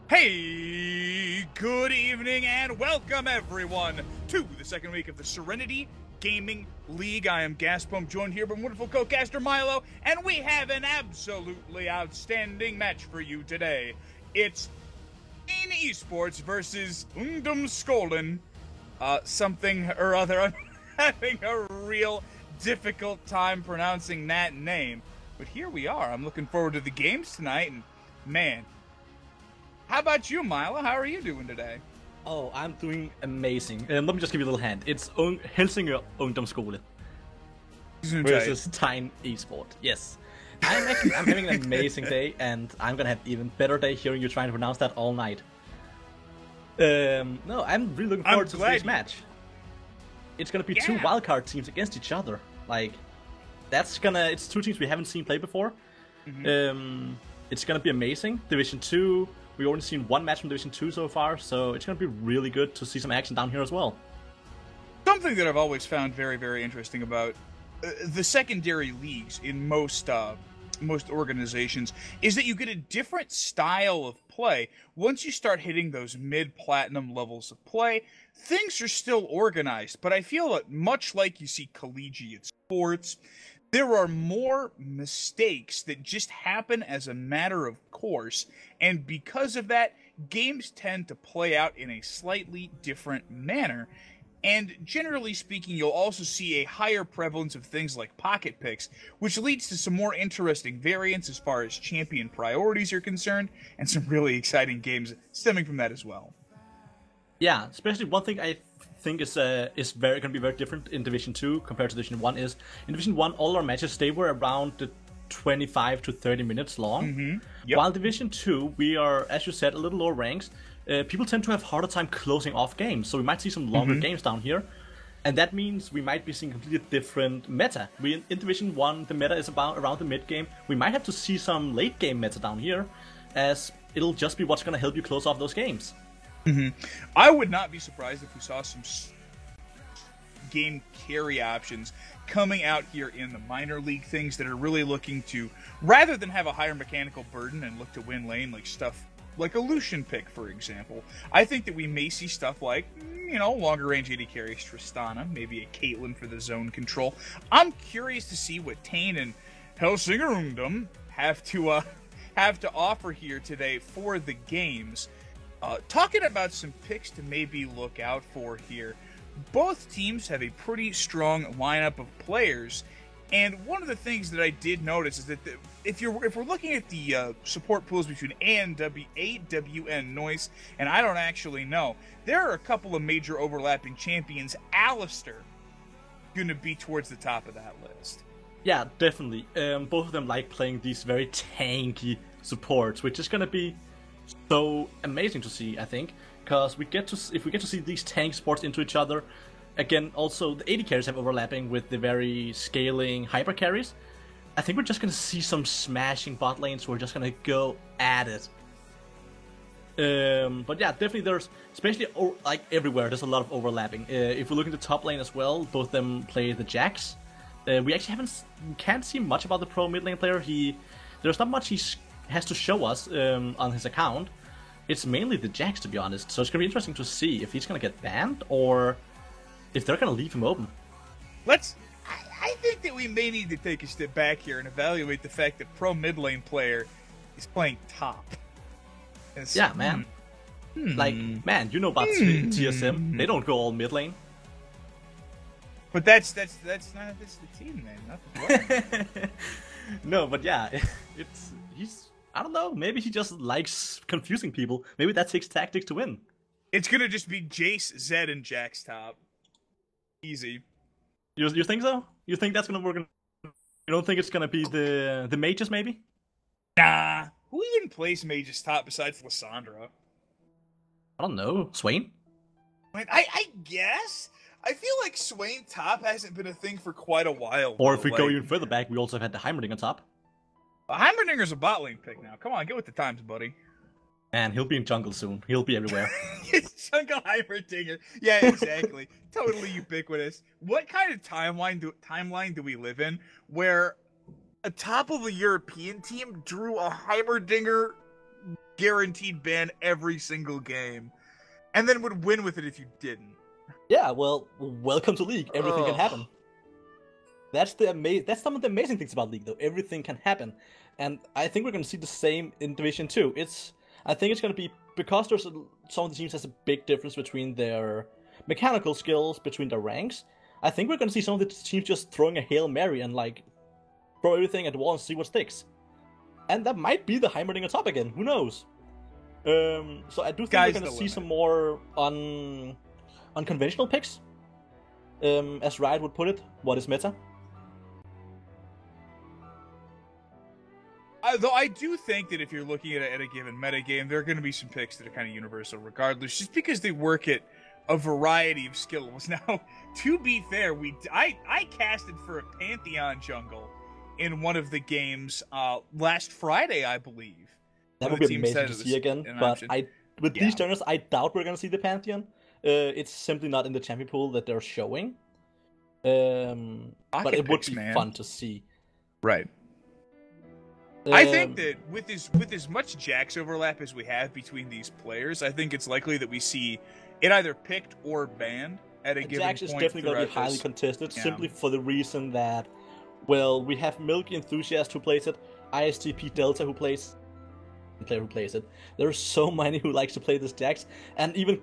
Hey, good evening and welcome everyone to the second week of the Serenity Gaming League. I am Gaspump, joined here by wonderful co-caster Milo, and we have an absolutely outstanding match for you today. It's Tejn Esports versus Ungdomsskole, something or other. I'm having a real difficult time pronouncing that name, but here we are. I'm looking forward to the games tonight, and man, how about you, Milo? How are you doing today? Oh, I'm doing amazing. Let me just give you a little hand. It's Helsingør Ungdomsskole versus Tejn Esport. Yes. I'm having an amazing day, and I'm gonna have an even better day hearing you trying to pronounce that all night. No, I'm really looking forward to today's match. It's gonna be two wildcard teams against each other. Like, it's two teams we haven't seen play before. It's gonna be amazing. Division 2. We've only seen one match from Division 2 so far, so it's going to be really good to see some action down here as well. Something that I've always found very, very interesting about the secondary leagues in most organizations is that you get a different style of play. Once you start hitting those mid-platinum levels of play, things are still organized, but I feel that much like you see collegiate sports, there are more mistakes that just happen as a matter of course, and because of that, games tend to play out in a slightly different manner. And generally speaking, you'll also see a higher prevalence of things like pocket picks, which leads to some more interesting variants as far as champion priorities are concerned, and some really exciting games stemming from that as well. Yeah, especially one thing I think is going to be very different in Division 2 compared to Division 1 is, in Division 1, all our matches, they were around the 25 to 30 minutes long. Yep. While Division 2, we are, as you said, a little lower ranks. People tend to have harder time closing off games, so we might see some longer games down here. And that means we might be seeing completely different meta. In Division 1, the meta is around the mid-game. We might have to see some late-game meta down here, as it'll just be what's going to help you close off those games. I would not be surprised if we saw some game carry options coming out here in the minor league, things that are really looking to, rather than have a higher mechanical burden and look to win lane, like stuff like a Lucian pick, for example. I think that we may see stuff like, longer range AD carries Tristana, maybe a Caitlyn for the zone control. I'm curious to see what Tejn and Helsingør have to offer here today for the games. Talking about some picks to maybe look out for here, both teams have a pretty strong lineup of players, and one of the things that I did notice is that if we're looking at the support pools between AW and Noise, and I don't actually know, there are a couple of major overlapping champions. Alistair going to be towards the top of that list. Yeah, definitely. Both of them like playing these very tanky supports, which is going to be so amazing to see, I think, because if we get to see these tank sports into each other, again, also the AD carries have overlapping with the very scaling hyper carries. I think we're just gonna see some smashing bot lanes. We're just gonna go at it. But yeah, definitely there's, especially like everywhere, there's a lot of overlapping. If we look at the top lane as well, both of them play the Jax. We actually can't see much about the pro mid lane player. There's not much he has to show us on his account. It's mainly the Jax, to be honest, so it's gonna be interesting to see if he's gonna get banned or if they're gonna leave him open. I think that we may need to take a step back here and evaluate the fact that pro mid lane player is playing top. Yeah, man. Like, man, you know about TSM. They don't go all mid lane. But that's the team, man, not the player. No, but yeah, I don't know, maybe he just likes confusing people. Maybe that takes tactics to win. It's gonna just be Jace, Zed, and Jax top. Easy. You think so? You think that's gonna work? You don't think it's gonna be the mages, maybe? Nah. Who even plays mages top besides Lissandra? I don't know. Swain? I guess? I feel like Swain top hasn't been a thing for quite a while. Or if we go even further back, we also have had the Heimerdinger top. Heimerdinger's a bot lane pick now. Come on, get with the times, buddy. And he'll be in jungle soon. He'll be everywhere. It's Jungle Heimerdinger. Yeah, exactly. Totally ubiquitous. What kind of timeline do we live in where a top of a European team drew a Heimerdinger guaranteed ban every single game, and then would win with it if you didn't. Yeah, well, welcome to League. Everything can happen. That's some of the amazing things about League, though. Everything can happen, and I think we're going to see the same in Division 2. I think it's going to be because some of the teams has a big difference between their mechanical skills, between their ranks. I think we're going to see some of the teams just throwing a Hail Mary and like throw everything at the wall and see what sticks. And that might be the Heimerdinger top again. Who knows? So I do think we're going to see some more unconventional picks. As Riot would put it, what is meta? Though I do think that if you're looking at a given metagame, there are going to be some picks that are kind of universal regardless, just because they work at a variety of skill levels. Now, to be fair, I casted for a Pantheon jungle in one of the games last Friday, I believe. That would be amazing to see again, but with these turners, I doubt we're going to see the Pantheon. It's simply not in the champion pool that they're showing. But it would be fun to see. Right. I think that with as much Jax overlap as we have between these players, I think it's likely that we see it either picked or banned at a given point. Jax is definitely going to be highly contested, simply for the reason that, well, we have Milky Enthusiast who plays it, ISTP Delta who plays it. There are so many who likes to play this Jax, and even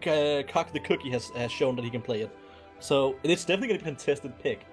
Cock the Cookie has shown that he can play it. So it's definitely going to be a contested pick.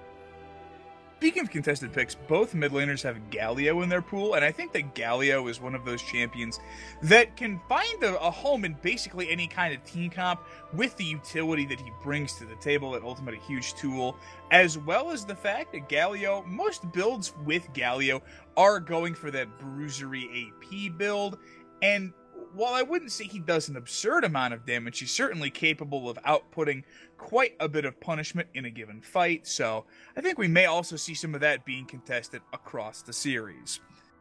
Speaking of contested picks, both mid laners have Galio in their pool, and I think that Galio is one of those champions that can find a home in basically any kind of team comp with the utility that he brings to the table, that ultimate a huge tool, as well as the fact that Galio, most builds with Galio are going for that bruisery AP build, and while I wouldn't say he does an absurd amount of damage, he's certainly capable of outputting quite a bit of punishment in a given fight, so I think we may also see some of that being contested across the series.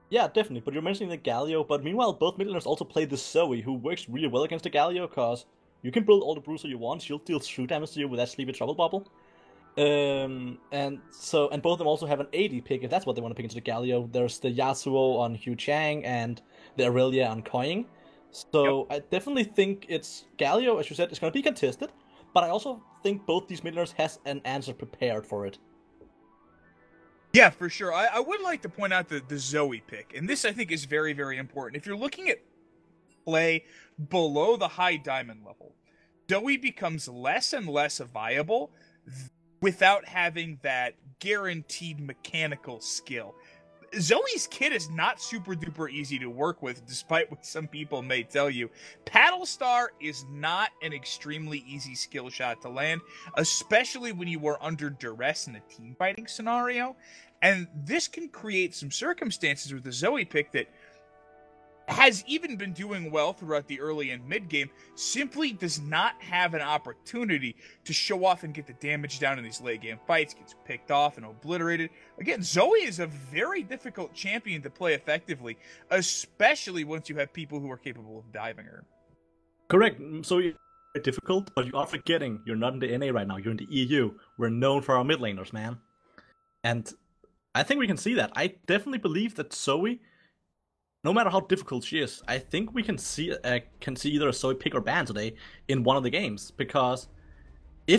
Yeah, definitely, but you're mentioning the Galio, but meanwhile both mid laners also play the Zoe, who works really well against the Galio, because you can build all the bruiser you want, she'll deal true damage to you with that Sleepy Trouble Bubble. And both of them also have an AD pick, if that's what they want to pick into the Galio. There's the Yasuo on Hu Chang and the Aurelia on Koying. So I definitely think it's Galio, as you said, is going to be contested, but I also think both these mid laners has an answer prepared for it. Yeah, for sure. I would like to point out the Zoe pick, and this I think is very, very important. If you're looking at play below the high diamond level, Zoe becomes less and less viable without having that guaranteed mechanical skill. Zoe's kit is not super duper easy to work with, despite what some people may tell you. Paddle Star is not an extremely easy skill shot to land, especially when you are under duress in a team fighting scenario. And this can create some circumstances with the Zoe pick that has even been doing well throughout the early and mid game, simply does not have an opportunity to show off and get the damage down in these late game fights, gets picked off and obliterated. Again, Zoe is a very difficult champion to play effectively, especially once you have people who are capable of diving her. Correct. So it's difficult, but you are forgetting you're not in the NA right now, you're in the EU. We're known for our mid laners, man. And I think we can see that. I definitely believe that Zoe, no matter how difficult she is, I think we can see either a Zoe pick or ban today in one of the games. Because do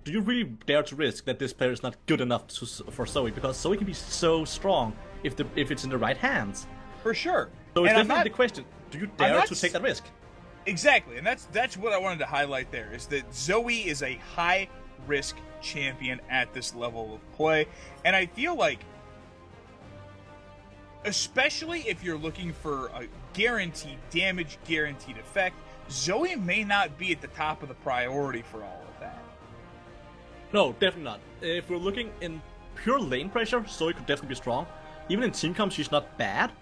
you really dare to risk that this player is not good enough for Zoe? Because Zoe can be so strong if it's in the right hands. For sure. So it's definitely the question: do you dare to take that risk? Exactly, and that's what I wanted to highlight there, is that Zoe is a high risk champion at this level of play, and I feel like, especially if you're looking for a guaranteed damage, guaranteed effect, Zoe may not be at the top of the priority for all of that. No, definitely not. If we're looking in pure lane pressure, Zoe could definitely be strong. Even in team comp, she's not bad,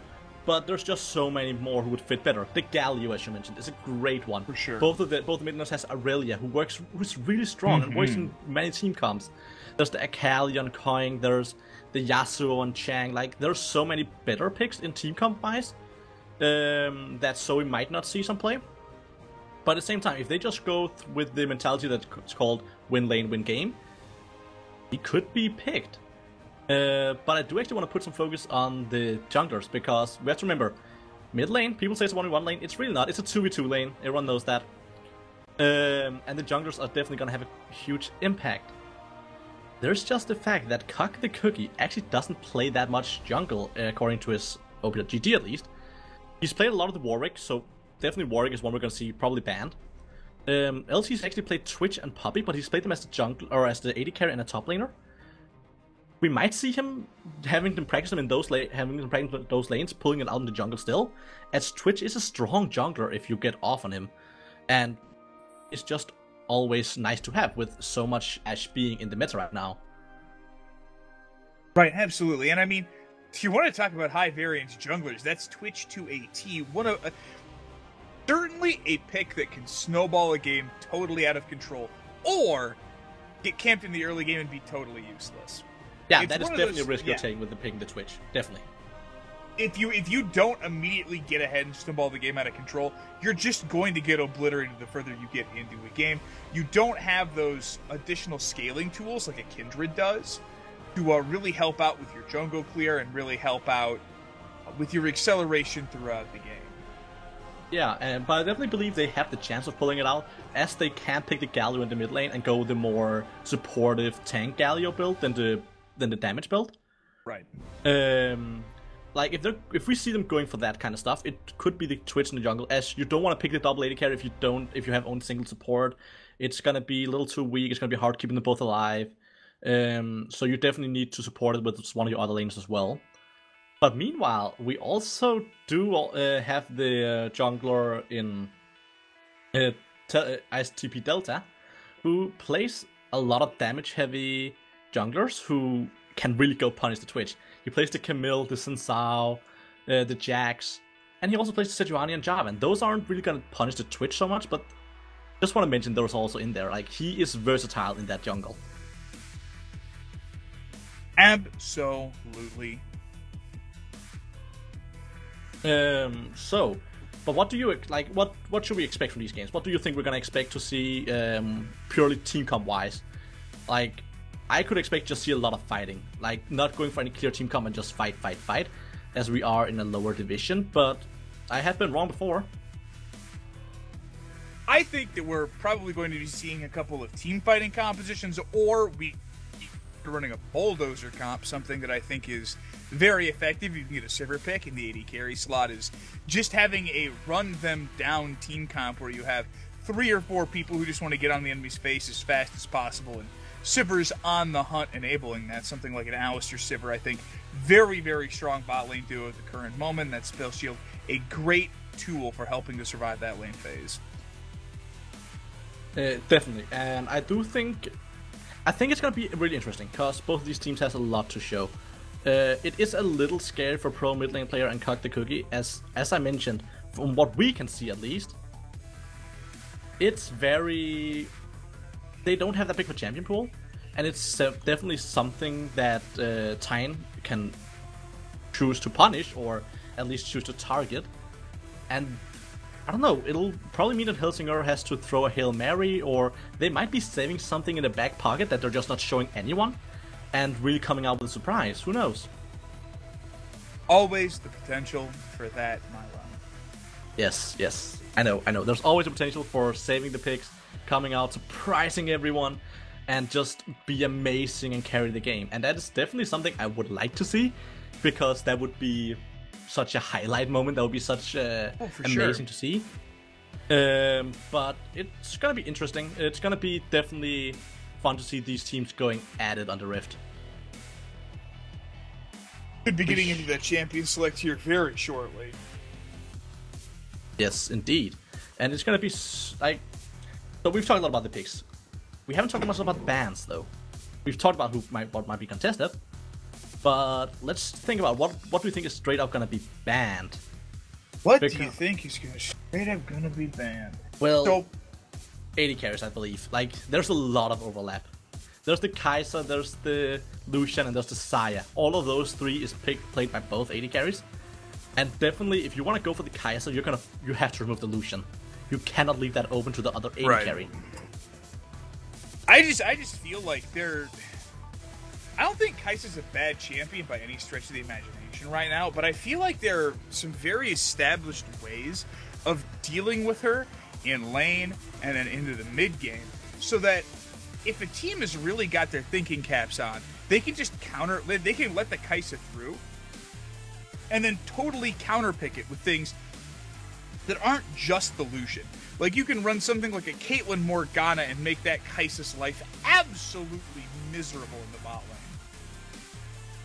but there's just so many more who would fit better. The Galio, as you mentioned, is a great one. For sure. Both the mid laners has Aurelia, who's really strong and works in many team comps. There's the Akali on Koying, there's the Yasuo on Chang. Like, there's so many better picks in team comp wise that Zoe might not see some play. But at the same time, if they just go with the mentality that's called win lane, win game, he could be picked. But I do actually want to put some focus on the junglers, because we have to remember, Mid lane, people say it's a 1v1 lane. It's really not. It's a 2v2 lane. Everyone knows that. And the junglers are definitely gonna have a huge impact. There's just the fact that Cock the Cookie actually doesn't play that much jungle, according to his OPGG at least. He's played a lot of the Warwick, so definitely Warwick is one we're gonna see probably banned. Else he's actually played Twitch and Poppy, but he's played them as the jungle or as the AD carry and a top laner. We might see him having them practice them in those lanes, pulling it out in the jungle still, as Twitch is a strong jungler if you get off on him, and it's just always nice to have with so much Ashe being in the meta right now. Right, absolutely, and I mean, if you want to talk about high variance junglers, that's Twitch to AT. Certainly a pick that can snowball a game totally out of control, or get camped in the early game and be totally useless. Yeah, that is definitely a risk you're taking with the picking the Twitch. Definitely. If you don't immediately get ahead and snowball the game out of control, you're just going to get obliterated the further you get into a game. You don't have those additional scaling tools like a Kindred does to really help out with your jungle clear and really help out with your acceleration throughout the game. Yeah, but I definitely believe they have the chance of pulling it out, as they can pick the Galio in the mid lane and go the more supportive tank Galio build than the damage build. Right. Like if we see them going for that kind of stuff, it could be the Twitch in the jungle, as you don't want to pick the double AD carry if you have only single support. It's gonna be a little too weak. It's gonna be hard keeping them both alive. So you definitely need to support it with one of your other lanes as well. But meanwhile, we also do have the jungler in ISTP Delta, who plays a lot of damage-heavy junglers who can really go punish the Twitch. He plays the Camille, the Sensao, the Jax, and he also plays the Sejuani and Jarvan. Those aren't really going to punish the Twitch so much, but just want to mention those also in there. Like, he is versatile in that jungle. Absolutely. But what do you like? What should we expect from these games? What do you think we're gonna expect to see purely team comp wise? Like, I could expect just see a lot of fighting, like not going for any clear team comp and just fight, as we are in a lower division. But I have been wrong before. I think that we're probably going to be seeing a couple of team fighting compositions, or we running a bulldozer comp, something that I think is very effective. You can get a Sivir pick in the AD carry slot, is just having a run them down team comp where you have 3 or 4 people who just want to get on the enemy's face as fast as possible, and Sivir's on the hunt enabling that. Something like an Alistar Sivir, I think, very, very strong bot lane duo at the current moment. That Spell Shield, a great tool for helping to survive that lane phase. Definitely, and I think it's going to be really interesting, because both of these teams has a lot to show. It is a little scary for pro mid lane player and Cock the Cookie, as I mentioned, from what we can see at least. It's very... They don't have that big of a champion pool, and it's definitely something that Tejn can choose to punish, or at least choose to target. And I don't know, it'll probably mean that Helsingør has to throw a Hail Mary, or they might be saving something in the back pocket that they're just not showing anyone, and really coming out with a surprise. Who knows? Always the potential for that, Mylon. Yes. I know. There's always a potential for saving the picks, coming out, surprising everyone, and just be amazing and carry the game. And that is definitely something I would like to see, because that would be such a highlight moment. That would be such amazing to see. But it's gonna be interesting. It's gonna be definitely fun to see these teams going at it on the Rift. Could be getting into that champion select here very shortly. Yes, indeed. And it's gonna be like... So we've talked a lot about the picks. We haven't talked much about bans though. We've talked about what might be contested. But let's think about what do we think is straight up gonna be banned? What do you think is straight up gonna be banned? Well, 80 carries, I believe. Like, there's a lot of overlap. There's the Kai'Sa, there's the Lucian, and there's the Xayah. All of those 3 is played by both 80 carries. And definitely, if you want to go for the Kai'Sa, you have to remove the Lucian. You cannot leave that open to the other 80 carry. I just feel like I don't think Kai'Sa's a bad champion by any stretch of the imagination right now, but I feel like there are some very established ways of dealing with her in lane and then into the mid game, so that if a team has really got their thinking caps on, they can just they can let the Kai'Sa through, and then totally counterpick it with things that aren't just the Lucian. Like, you can run something like a Caitlyn Morgana and make that Kai'Sa's life absolutely miserable in the bot lane.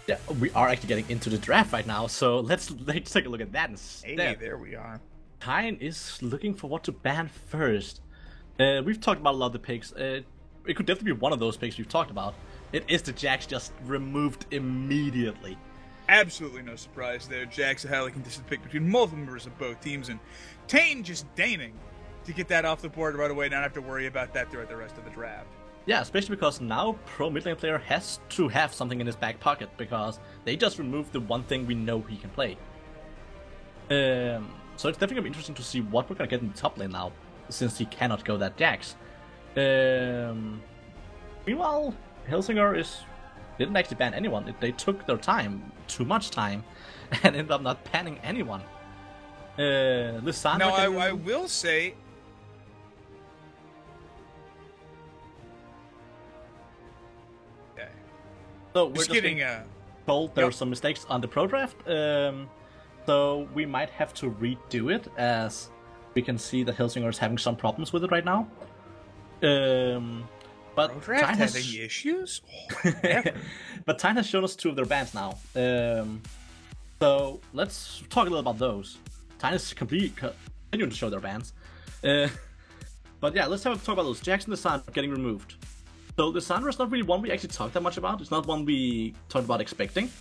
Yeah, we are actually getting into the draft right now, so let's take a look at that instead. Hey, there we are. Tejn is looking for what to ban first. We've talked about a lot of the picks. It could definitely be one of those picks we've talked about. It is the Jax just removed immediately. Absolutely no surprise there. Jax a highly contested pick between multiple members of both teams, and Tejn just deigning to get that off the board right away, not have to worry about that throughout the rest of the draft. Yeah, especially because now pro mid lane player has to have something in his back pocket, because they just removed the one thing we know he can play. So it's definitely going to be interesting to see what we're going to get in the top lane now, since he cannot go that Jax. Meanwhile, Helsingør didn't actually ban anyone. They took their time, too much time, and ended up not banning anyone. Lissandra. Now, I will say, okay. So we're just getting told there were some mistakes on the pro draft. So we might have to redo it, as we can see that Helsingør is having some problems with it right now. But Tejn has any issues? Oh, but Tejn has shown us 2 of their bans now. So let's talk a little about those. Tejn is continuing to show their bans. But yeah, let's talk about those. Jax and Lissandra getting removed. So Lissandra is not really one we actually talked that much about. It's not one we talked about expecting.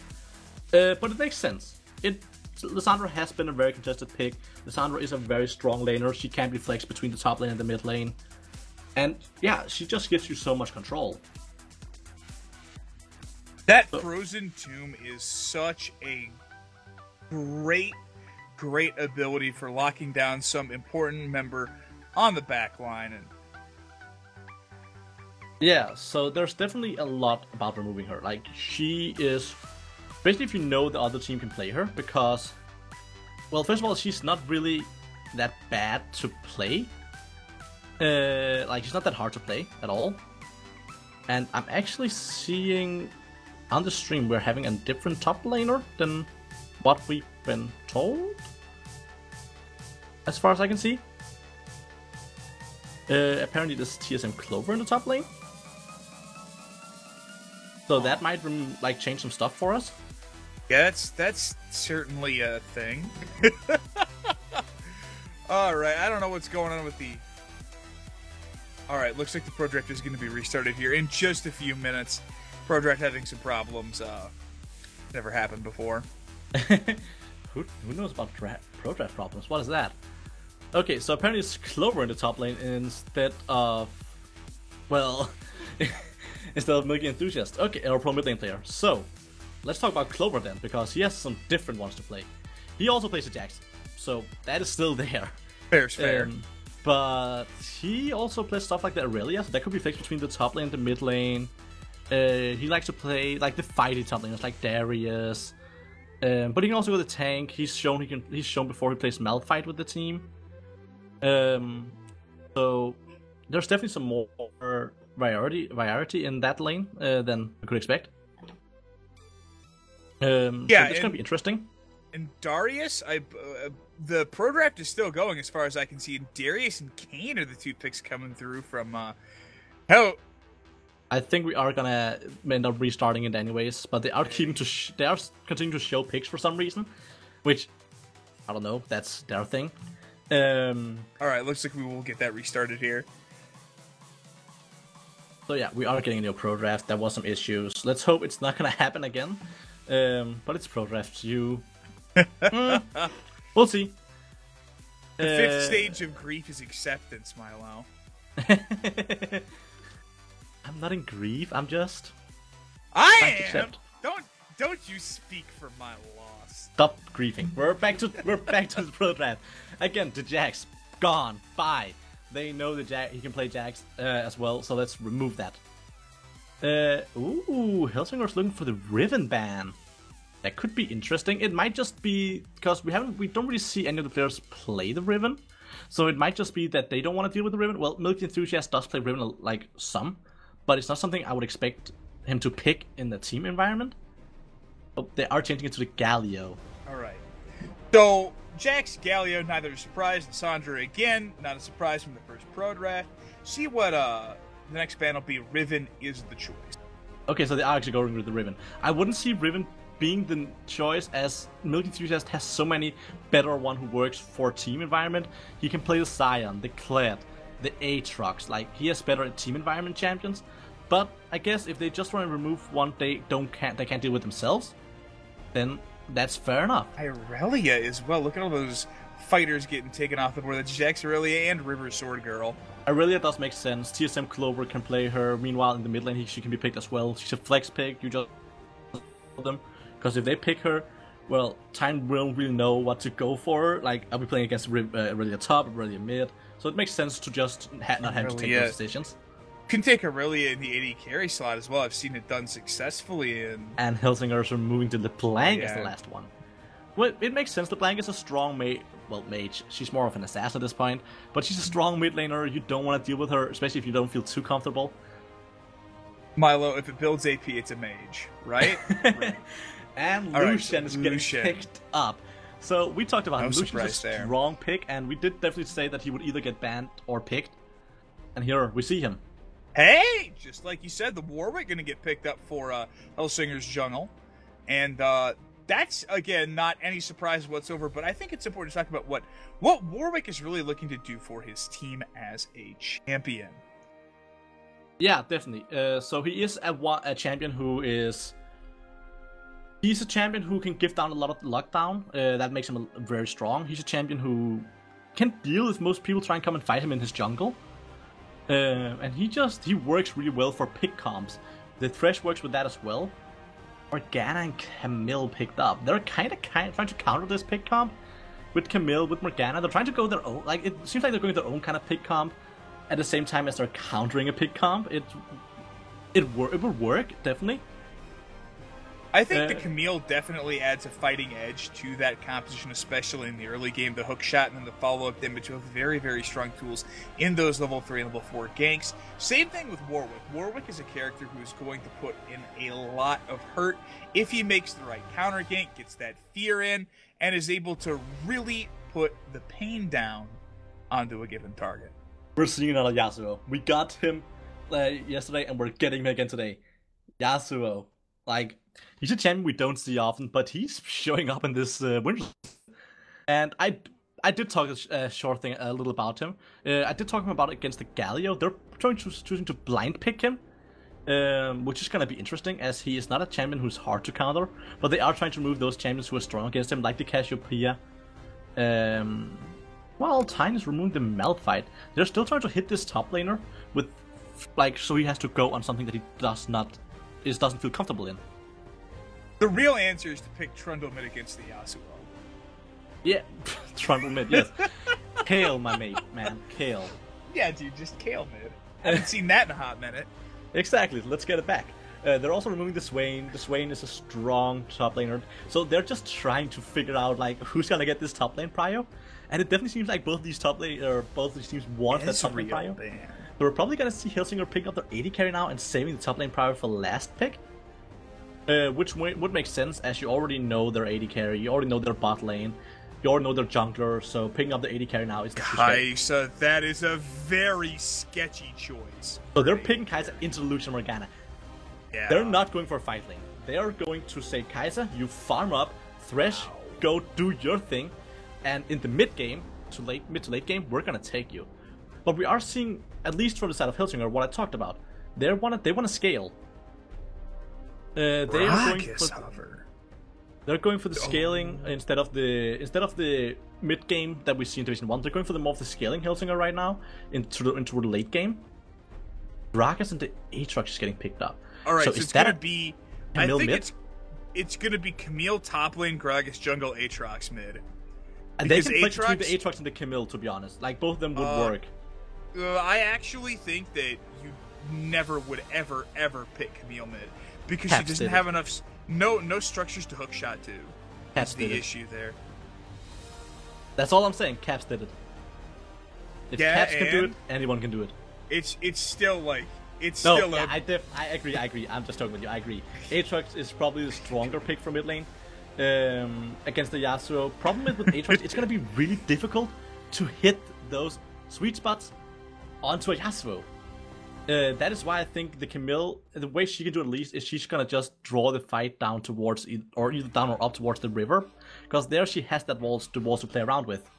But it makes sense. Lissandra has been a very contested pick. Lissandra is a very strong laner. She can be flexed between the top lane and the mid lane. And yeah, she just gives you so much control. That Frozen Tomb is such a great ability for locking down some important member on the back line. And yeah, so there's definitely a lot about removing her. Like, she is... Especially if you know the other team can play her, because... Well, first of all, she's not really that bad to play. Like, she's not that hard to play at all. And I'm actually seeing... On the stream, we're having a different top laner than what we've been told, as far as I can see. Apparently there's TSM Clover in the top lane. So that might change some stuff for us. Yeah, that's certainly a thing. Alright, I don't know what's going on with the... Alright, looks like the Pro Draft is going to be restarted here in just a few minutes. Pro Draft having some problems. Never happened before. Who knows about Pro Draft problems? What is that? Okay, so apparently it's Clover in the top lane instead of... Well... instead of Milky Enthusiast. Okay, or Pro mid lane player. So, let's talk about Clover then, because he has some different ones to play. He also plays a Jax, so that is still there. Fair's fair. But he also plays stuff like the Aurelia, so that could be fixed between the top lane and the mid lane. He likes to play like the fighty top laners, like Darius. But he can also go the tank. He's shown before he plays Malphite with the team. So there's definitely some more variety in that lane than we could expect. Yeah, so it's gonna be interesting. And Darius, the Pro Draft is still going as far as I can see. And Darius and Kane are the 2 picks coming through from hell. I think we are gonna end up restarting it anyways, but they are continuing to show picks for some reason, which I don't know. That's their thing. All right, looks like we will get that restarted here. So yeah, we are getting a new Pro Draft. There was some issues. Let's hope it's not gonna happen again. But it's Pro Draft. We'll see. The 5th stage of grief is acceptance, Milo. I'm not in grief. I'm just. I am. Don't you speak for my loss. Stop grieving. We're back to the Pro Draft again. The Jax gone. Bye. They know the he can play Jax as well, so let's remove that. Helsingør's looking for the Riven ban. That could be interesting. It might just be because we don't really see any of the players play the Riven, so it might just be that they don't want to deal with the Riven. Well, Milky Enthusiast does play Riven like some, but it's not something I would expect him to pick in the team environment. Oh, they are changing it to the Galio. All right. So Jax, Galio, neither a surprise. And Sandra again, not a surprise from the first pro draft. See what the next ban will be. Riven is the choice. Okay, so they are actually going with the Riven. I wouldn't see Riven being the choice, as Milky Enthusiast has so many better one who works for team environment. He can play the Scion, the Kled, the Aatrox. Like, he has better team environment champions. But I guess if they just want to remove one they can't deal with themselves, then that's fair enough. Irelia as well. Look at all those fighters getting taken off the board. That's Jax, Irelia, and River Sword Girl. Irelia does make sense. TSM Clover can play her. Meanwhile, in the mid lane, she can be picked as well. She's a flex pick. You just them. Because if they pick her, well, Tejn won't really know what to go for. Like, I'll be playing against Irelia top, Irelia mid. So it makes sense to just not have to take those decisions. Can take Irelia in the AD carry slot as well. I've seen it done successfully. And Helsingør's removing to LeBlanc as the last one. Well, it makes sense. LeBlanc is a strong mage. She's more of an assassin at this point. But she's a strong mid laner. You don't want to deal with her, especially if you don't feel too comfortable. Milo, if it builds AP, it's a mage, right? Right. And Lucian is getting picked up. So we talked about him. Lucian's a strong pick, and we did definitely say that he would either get banned or picked. And here we see him. Hey! Just like you said, the Warwick going to get picked up for Helsingør's jungle. And that's, again, not any surprise whatsoever, but I think it's important to talk about what Warwick is really looking to do for his team as a champion. Yeah, definitely. So he is a champion who is... He's a champion who can give down a lot of lockdown. That makes him very strong. He's a champion who can deal if most people try and come and fight him in his jungle. And he works really well for pick comps. The Thresh works with that as well. Morgana and Camille picked up. They're kind of trying to counter this pick comp with Camille, with Morgana. They're trying to go their own. Like, it seems like they're going their own kind of pick comp at the same time as they're countering a pick comp. It would work, definitely. I think the Camille definitely adds a fighting edge to that composition, especially in the early game. The hook shot and then the follow-up damage with very, very strong tools in those level 3 and level 4 ganks. Same thing with Warwick. Warwick is a character who's going to put in a lot of hurt if he makes the right counter gank, gets that fear in, and is able to really put the pain down onto a given target. We're seeing another Yasuo. We got him yesterday, and we're getting him again today. Yasuo. Like, he's a champion we don't see often, but he's showing up in this winter. And I did talk a short thing a little about him. I did talk about against the Galio. They're choosing to blind pick him, which is going to be interesting, as he is not a champion who's hard to counter, but they are trying to remove those champions who are strong against him, like the Cassiopeia. Well, Tejn is removing the Malphite. They're still trying to hit this top laner with, like, so he has to go on something that he doesn't feel comfortable in. The real answer is to pick Trundle mid against the Yasuo. Yeah, Trundle mid, yes. Kale, my mate, man, Kale. Yeah, dude, just Kale mid. I haven't seen that in a hot minute. Exactly, let's get it back. They're also removing the Swain. The Swain is a strong top laner, so they're just trying to figure out, like, who's gonna get this top lane prio. And it definitely seems like both these teams want that top lane prio. So we're probably gonna see Helsingør pick up their AD carry now and saving the top lane prio for last pick. Which would make sense, as you already know their AD carry, you already know their bot lane, you already know their jungler, so picking up the AD carry now is not Kai'Sa, that is a very sketchy choice. So they're picking Kai'Sa into Lucian Morgana. Yeah. They're not going for a fight lane. They are going to say, Kai'Sa, you farm up, Thresh, go do your thing, and in the mid to late game, we're gonna take you. But we are seeing, at least from the side of Helsingør, what I talked about. They want to scale. They're going for the scaling instead of the mid game that we see in Division 1. They're going for more of the scaling Helsingør right now into the late game. Gragas and the Aatrox is getting picked up. All right, so is it's that gonna be. I think it's gonna be Camille top lane, Gragas jungle, Aatrox mid. And they can flex between the Aatrox and the Camille, to be honest. Like, both of them would work. I actually think that you never would ever pick Camille mid because Caps she doesn't have enough no structures to hook shot to. That's the issue there. That's all I'm saying. Caps did it. If Caps can do it, anyone can do it. It's still like I agree. I'm just talking with you. I agree. Aatrox is probably the stronger pick for mid lane against the Yasuo. Problem with Aatrox, it's gonna be really difficult to hit those sweet spots onto a Yasuo. That is why I think the Camille, the way she can do it at least, is she's gonna just draw the fight down towards either down or up towards the river, because there she has that walls to play around with.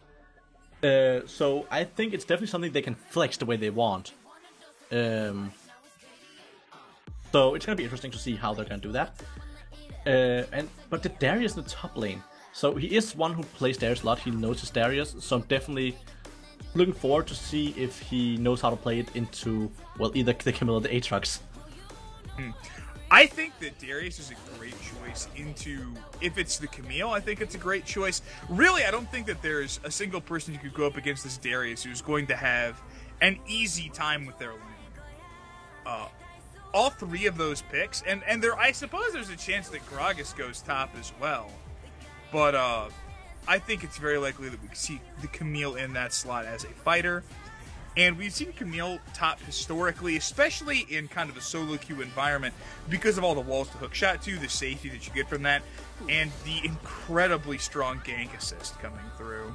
So I think it's definitely something they can flex the way they want. So it's gonna be interesting to see how they're gonna do that. But the Darius in the top lane, so he is one who plays Darius a lot. He knows his Darius, so I'm definitely looking forward to see if he knows how to play it into, well, either the Camille or the Aatrox. I think that Darius is a great choice into, if it's the Camille, I think it's a great choice. Really, I don't think that there's a single person you could go up against this Darius who's going to have an easy time with their lane. All three of those picks, and there, I suppose there's a chance that Gragas goes top as well. But I think it's very likely that we see the Camille in that slot as a fighter. And we've seen Camille top historically, especially in kind of a solo queue environment, because of all the walls to hook shot to, the safety that you get from that, and the incredibly strong gank assist coming through.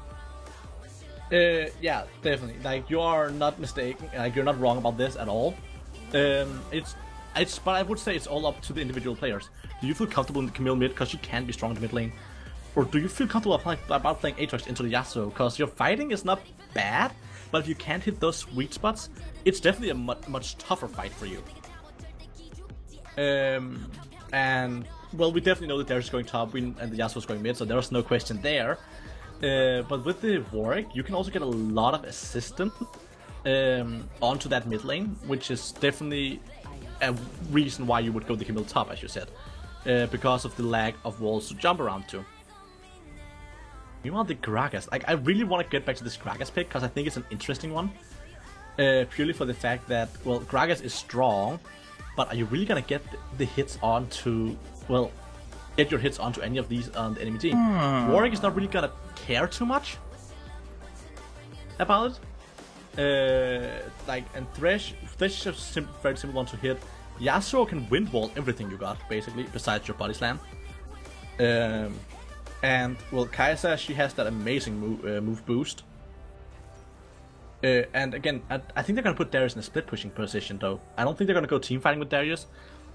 Yeah, definitely. Like, you are not mistaken. Like, you're not wrong about this at all. But I would say it's all up to the individual players. Do you feel comfortable in the Camille mid because she can be strong in the mid lane? Or do you feel comfortable about playing Aatrox into the Yasuo? Because your fighting is not bad, but if you can't hit those sweet spots, it's definitely a much tougher fight for you. And, well, we definitely know that Darius is going top and the Yasuo is going mid, so there's no question there. But with the Warwick, you can also get a lot of assistance onto that mid lane, which is definitely a reason why you would go the Camille top, as you said. Because of the lack of walls to jump around to. Meanwhile, the Gragas, like, I really want to get back to this Gragas pick because I think it's an interesting one. Purely for the fact that, well, Gragas is strong, but are you really gonna get the hits onto, well, get your hits onto any of these on the enemy team? Warwick is not really gonna care too much about it. Like, and Thresh is just very simple one to hit. Yasuo can wind wall everything you got, basically, besides your body slam. And, well, Kai'Sa, she has that amazing move boost. And again, I think they're going to put Darius in a split pushing position, though. I don't think they're going to go team fighting with Darius,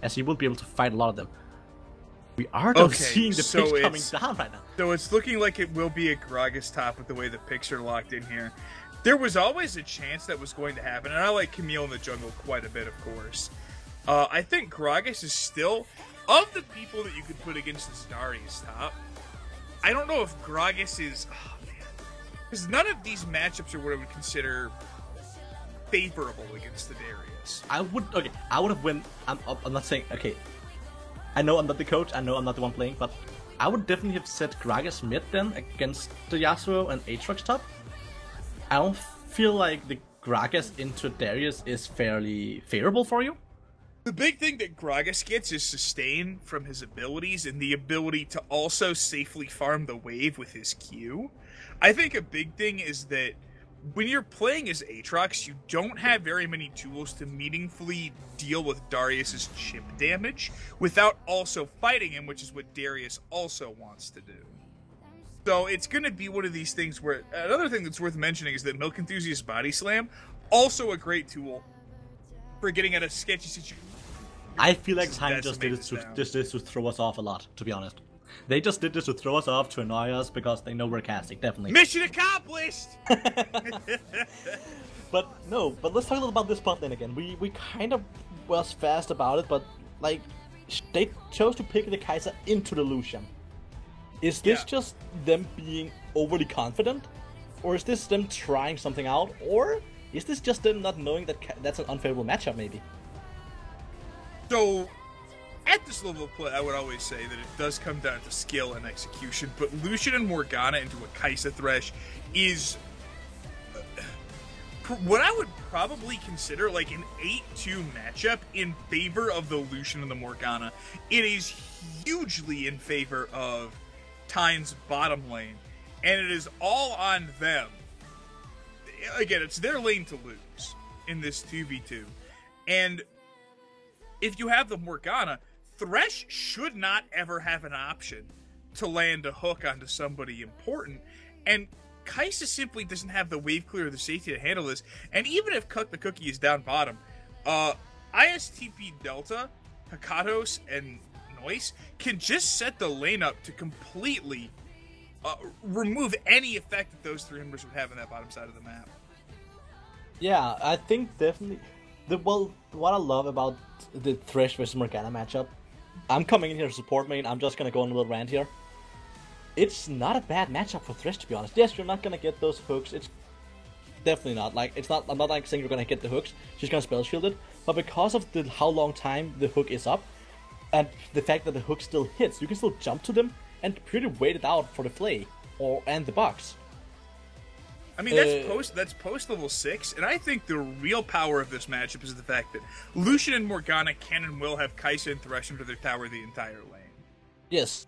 as he will be able to fight a lot of them. We are seeing the picks coming down right now. So it's looking like it will be a Gragas top with the way the picks are locked in here. There was always a chance that was going to happen, and I like Camille in the jungle quite a bit, of course. I think Gragas is still, of the people that you could put against this Darius top, I don't know if Gragas is... Oh, man. Because none of these matchups are what I would consider favorable against the Darius. I would have won... I'm not saying... Okay. I know I'm not the coach, I know I'm not the one playing, but I would definitely have set Gragas mid then against the Yasuo and Aatrox top. I don't feel like the Gragas into Darius is fairly favorable for you. The big thing that Gragas gets is sustain from his abilities and the ability to also safely farm the wave with his Q. I think a big thing is that when you're playing as Aatrox, you don't have very many tools to meaningfully deal with Darius's chip damage without also fighting him, which is what Darius also wants to do. So it's going to be one of these things where... Another thing that's worth mentioning is that Milk Enthusiast Body Slam, also a great tool for getting at a sketchy situation. I feel like Tejn just did this to throw us off a lot, to be honest. They just did this to throw us off, to annoy us, because they know we're casting, definitely. Mission accomplished! But let's talk a little about this bot lane again. We kind of was fast about it, but, like, they chose to pick the Kai'Sa into the Lucian. Is this just them being overly confident? Or is this them trying something out? Or is this just them not knowing that that's an unfavorable matchup, maybe? So, at this level of play, I would always say that it does come down to skill and execution, but Lucian and Morgana into a Kai'Sa Thresh is what I would probably consider like an 8-2 matchup in favor of the Lucian and the Morgana. It is hugely in favor of Tejn's bottom lane, and it is all on them. Again, it's their lane to lose in this 2v2. And if you have the Morgana, Thresh should not ever have an option to land a hook onto somebody important, and Kai'Sa simply doesn't have the wave clear or the safety to handle this. And even if Cook the Cookie is down bottom, ISTP Delta, Hakatos, and Noise can just set the lane up to completely remove any effect that those three members would have on that bottom side of the map. Yeah, I think definitely. What I love about the Thresh versus Morgana matchup, I'm coming in here to support main. I'm just gonna go on a little rant here. It's not a bad matchup for Thresh, to be honest. Yes, you're not gonna get those hooks. It's definitely not. Like, it's not. I'm not like saying you're gonna get the hooks. She's gonna spell shield it, but because of how long time the hook is up, and the fact that the hook still hits, you can still jump to them and pretty wait it out for the flay and the box. I mean, that's post level 6, and I think the real power of this matchup is the fact that Lucian and Morgana can and will have Kai'Sa and Thresh under their tower the entire lane. Yes.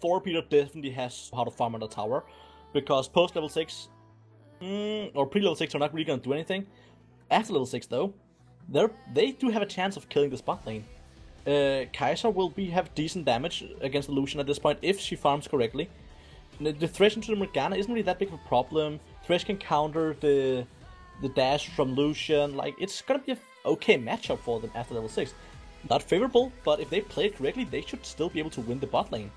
Thor Peter definitely has how to farm on the tower, because post level 6 or pre level 6 are not really gonna do anything. After level 6 though, they do have a chance of killing this bot lane. Kai'Sa will have decent damage against the Lucian at this point if she farms correctly. The Thresh into the Morgana isn't really that big of a problem. Thresh can counter the dash from Lucian. Like, it's gonna be an okay matchup for them after level 6. Not favorable, but if they play it correctly, they should still be able to win the bot lane.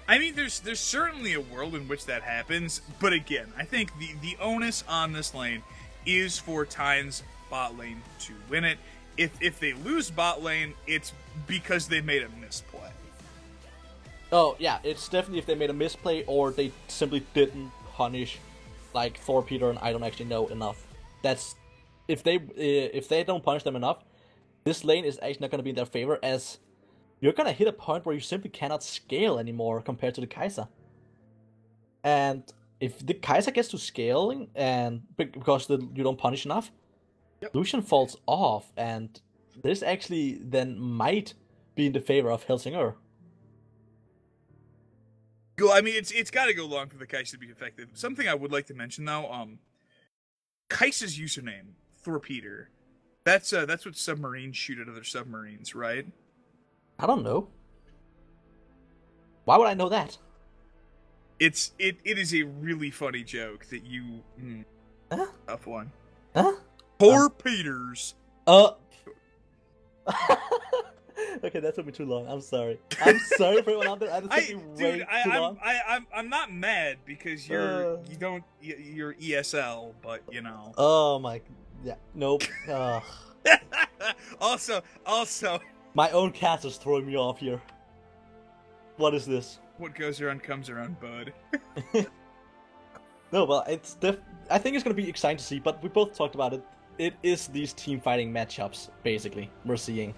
I mean, there's certainly a world in which that happens, but again, I think the onus on this lane is for Tejn's bot lane to win it. If they lose bot lane, it's because they made a misplay. Oh yeah, it's definitely if they made a misplay or they simply didn't punish like Thor Peter and I don't actually know enough. That's if they don't punish them enough, this lane is actually not going to be in their favor, as you're going to hit a point where you simply cannot scale anymore compared to the Kai'Sa. And if the Kai'Sa gets to scaling, and because you don't punish enough, yep, Lucian falls off, and this actually then might be in the favor of Helsingør. I mean, it's got to go long for the Kai'Sa to be effective. Something I would like to mention, though, Kai'Sa's username, Thorpeter, that's what submarines shoot at other submarines, right? I don't know. Why would I know that? It is a really funny joke that you... Tough one. Huh? Torpedoes. Okay, that took me too long. I'm sorry. I'm sorry for everyone out there. That took me way too long. I'm not mad because you're ESL, but you know. Oh my, yeah, nope. Also, my own cat is throwing me off here. What is this? What goes around comes around, bud. No, well, I think it's gonna be exciting to see. But we both talked about it. It is these team fighting matchups basically we're seeing.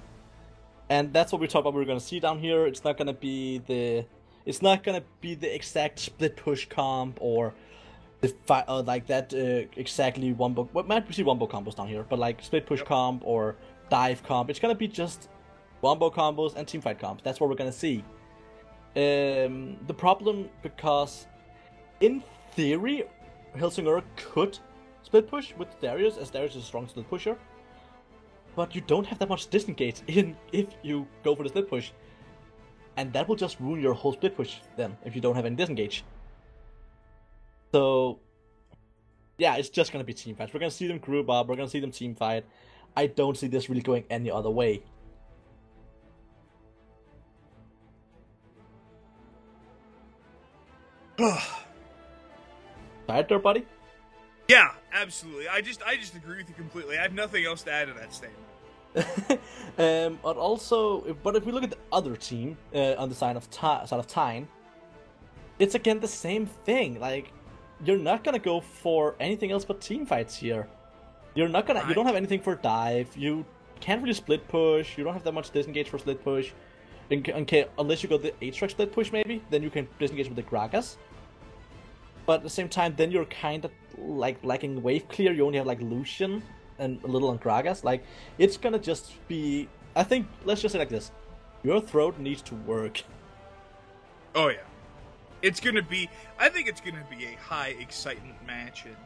And that's what we talked about. We're gonna see down here. It's not gonna be the exact split push comp or the like that exactly wombo. What might we see wombo combos down here? But like split push comp or dive comp. It's gonna be just wombo combos and team fight comps. That's what we're gonna see. The problem, because in theory, Helsingør could split push with Darius, as Darius is a strong split pusher. But you don't have that much disengage if you go for the split push. And that will just ruin your whole split push then, if you don't have any disengage. So, yeah, it's just going to be team fights. We're going to see them group up, we're going to see them team fight. I don't see this really going any other way. Tired there, buddy? Yeah, absolutely. I just agree with you completely. I have nothing else to add to that statement. But if we look at the other team on the side of Tejn, it's again the same thing. Like, you're not gonna go for anything else but team fights here. You don't have anything for dive. You can't really split push. You don't have that much disengage for split push. Okay, unless you go the Aatrox split push, maybe then you can disengage with the Gragas. But at the same time, then you're kind of like lacking wave clear. You only have like Lucian and a little on Gragas. Like, it's gonna just be. I think let's just say like this: your throat needs to work. Oh yeah, it's gonna be. I think it's gonna be a high excitement match. And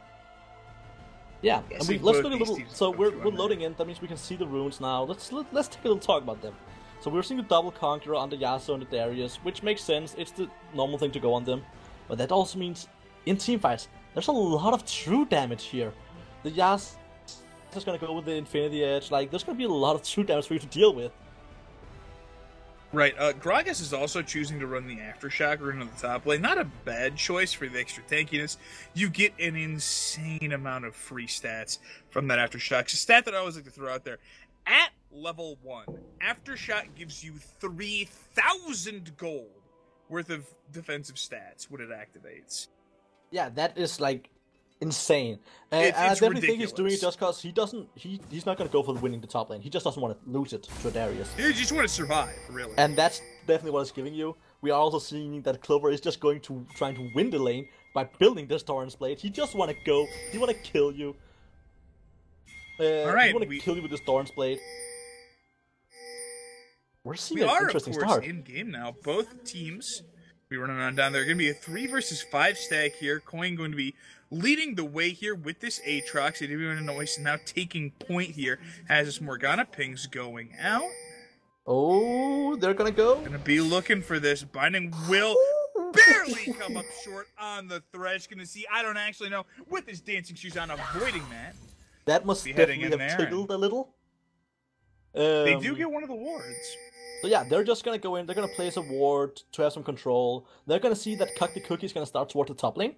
yeah, and let's look a little. So we're loading in. That means we can see the runes now. Let's take a little talk about them. So we're seeing the double Conqueror on the Yasuo and the Darius, which makes sense. It's the normal thing to go on them. But that also means, in teamfights, there's a lot of true damage here. The Yasuo is gonna go with the Infinity Edge. Like, there's gonna be a lot of true damage for you to deal with. Right, Gragas is also choosing to run the Aftershock rune on the top lane. Not a bad choice for the extra tankiness. You get an insane amount of free stats from that Aftershock. It's a stat that I always like to throw out there. At level 1, Aftershock gives you 3,000 gold worth of defensive stats when it activates. Yeah, that is like insane. And I definitely think he's doing it just because he's not going to go for winning the top lane. He just doesn't want to lose it to a Darius. He just want to survive, really. And that's definitely what it's giving you. We are also seeing that Clover is just trying to win the lane by building this Torrent's Blade. He just want to go. He want to kill you. Alright, he want to kill you with this Torrent's Blade. We're seeing an interesting start. We are, of course, in game now. Both teams be running on down there. Going to be a 3 versus 5 stack here. Coin going to be leading the way here with this Aatrox. Noise now taking point here as this Morgana ping's going out. Oh, they're going to go? Going to be looking for this. Binding will barely come up short on the Thresh. Going to see, I don't actually know, with his dancing shoes on, avoiding that. That must definitely have tickled a little. They do get one of the wards. So yeah, they're just gonna go in, they're gonna place a ward to have some control. They're gonna see that Cock the Cookie is gonna start toward the top lane.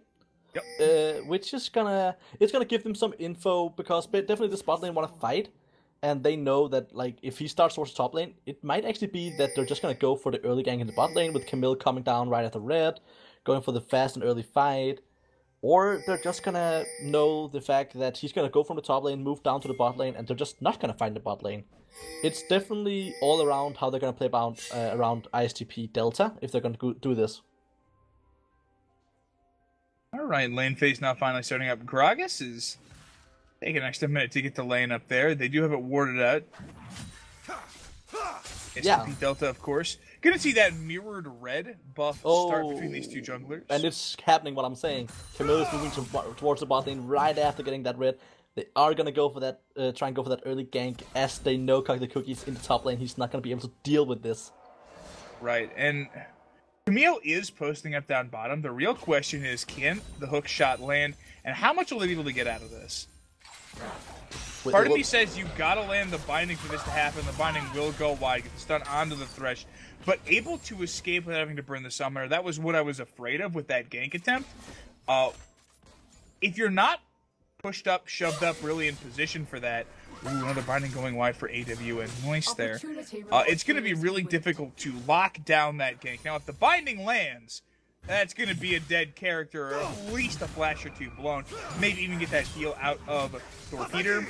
Yep. Which is gonna give them some info, because definitely the spot lane wanna fight. And they know that, like, if he starts towards the top lane, it might actually be that they're just gonna go for the early gank in the bot lane with Camille coming down right at the red, going for the fast and early fight. Or they're just gonna know the fact that he's gonna go from the top lane, move down to the bot lane, and they're just not gonna find the bot lane. It's definitely all around how they're gonna play around ISTP Delta if they're gonna do this. Alright, lane phase now finally starting up. Gragas is taking an extra minute to get the lane up there. They do have it warded out. ISTP Delta, of course. Gonna see that mirrored red buff start between these two junglers. And it's happening, what I'm saying. Camille is moving towards the bot lane right after getting that red. They are gonna go for that, try and go for that early gank, as they know Cock the Cookie's in the top lane. He's not gonna be able to deal with this. Right, and Camille is posting up down bottom. The real question is, can the hook shot land, and how much will they be able to get out of this? Part of me says you gotta land the binding for this to happen. The binding will go wide, get the stun onto the Thresh, but able to escape without having to burn the summoner. That was what I was afraid of with that gank attempt. If you're not pushed up, shoved up, really in position for that, another binding going wide for AW and Moist there. It's going to be really difficult to lock down that gank. Now, if the binding lands, that's going to be a dead character, or at least a flash or two blown. Maybe even get that heal out of Torpedo.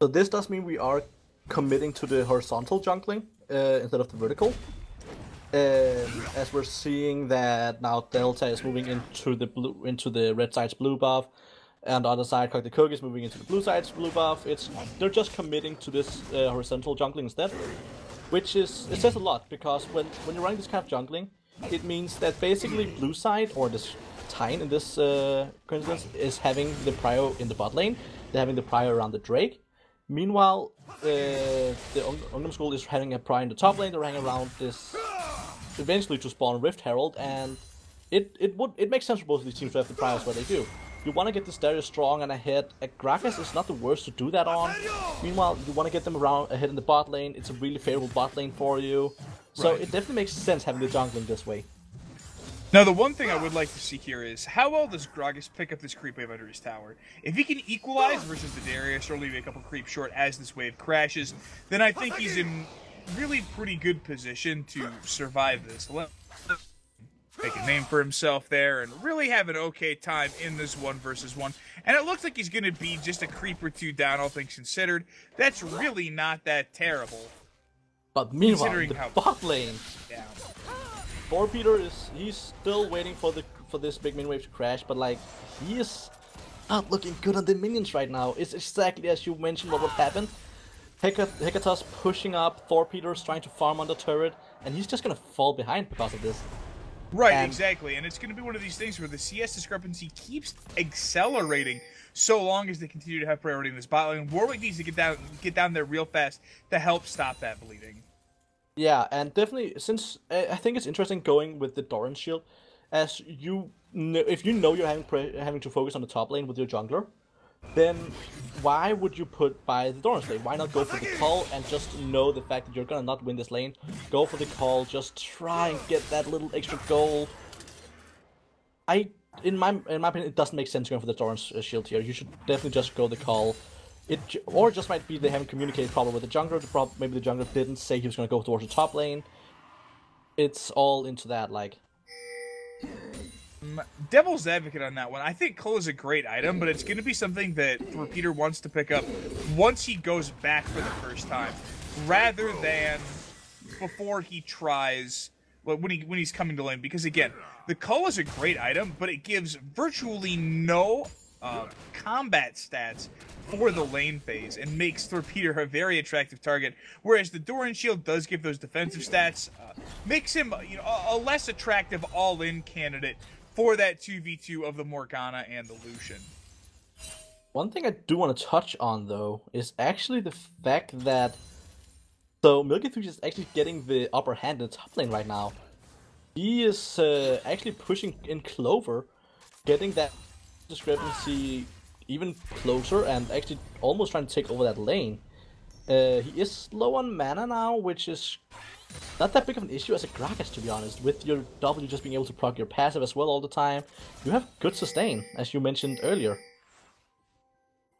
So this does mean we are committing to the horizontal jungling instead of the vertical. As we're seeing that now Delta is moving into the red side's blue buff, and the other side, Cock the Cookie is moving into the blue side's blue buff. They're just committing to this horizontal jungling instead, it says a lot, because when you're running this kind of jungling, it means that basically blue side, or this Tejn in this coincidence, is having the prio in the bot lane. They're having the prio around the Drake. Meanwhile, the Ungdomsskole is having a prio in the top lane. They're hanging around this, eventually to spawn Rift Herald, and it makes sense for both of these teams to have the priors where they do. You want to get this Darius strong and ahead. Gragas is not the worst to do that on. Meanwhile, you want to get them around ahead in the bot lane. It's a really favorable bot lane for you. So it definitely makes sense having the jungling this way. Now, the one thing I would like to see here is, how well does Gragas pick up this creep wave under his tower? If he can equalize versus the Darius, or leave a couple creeps short as this wave crashes, then I think he's in really pretty good position to survive this. Make a name for himself there and really have an okay time in this 1 versus 1. And it looks like he's going to be just a creep or two down, all things considered. That's really not that terrible. But meanwhile, the bot lane, Torpedo he's still waiting for the for this big minion wave to crash, but like, he is not looking good on the minions right now. It's exactly as you mentioned what would happen. Hekatos pushing up, Thorpeter's trying to farm on the turret, and he's just gonna fall behind because of this. Right, exactly, and it's going to be one of these things where the CS discrepancy keeps accelerating so long as they continue to have priority in this bot lane. Warwick needs to get down there real fast to help stop that bleeding. Yeah, and definitely, since I think it's interesting going with the Doran shield, as you know, if you know you're having to focus on the top lane with your jungler, then why would you put by the Doran slave? Why not go for the call and just know the fact that you're gonna not win this lane? Go for the call, just try and get that little extra gold. In my opinion, it doesn't make sense going for the Doran shield here. You should definitely just go the call. Or it just might be they haven't communicated properly with the jungler. Maybe the jungler didn't say he was gonna go towards the top lane. It's all into that, like. Devil's advocate on that one. I think Cull is a great item, but it's going to be something that Repeater wants to pick up once he goes back for the first time, rather than before he tries when he's coming to lane. Because again, the Cull is a great item, but it gives virtually no combat stats for the lane phase and makes Repeater a very attractive target. Whereas the Doran shield does give those defensive stats, makes him a less attractive all-in candidate for that 2v2 of the Morgana and the Lucian. One thing I do want to touch on, though, is actually the fact that Milky Fuchs is actually getting the upper hand in the top lane right now. He is actually pushing in Clover, getting that discrepancy even closer, and actually almost trying to take over that lane. He is low on mana now, which is not that big of an issue as a Gragas, to be honest. With your W just being able to proc your passive as well all the time, you have good sustain, as you mentioned earlier.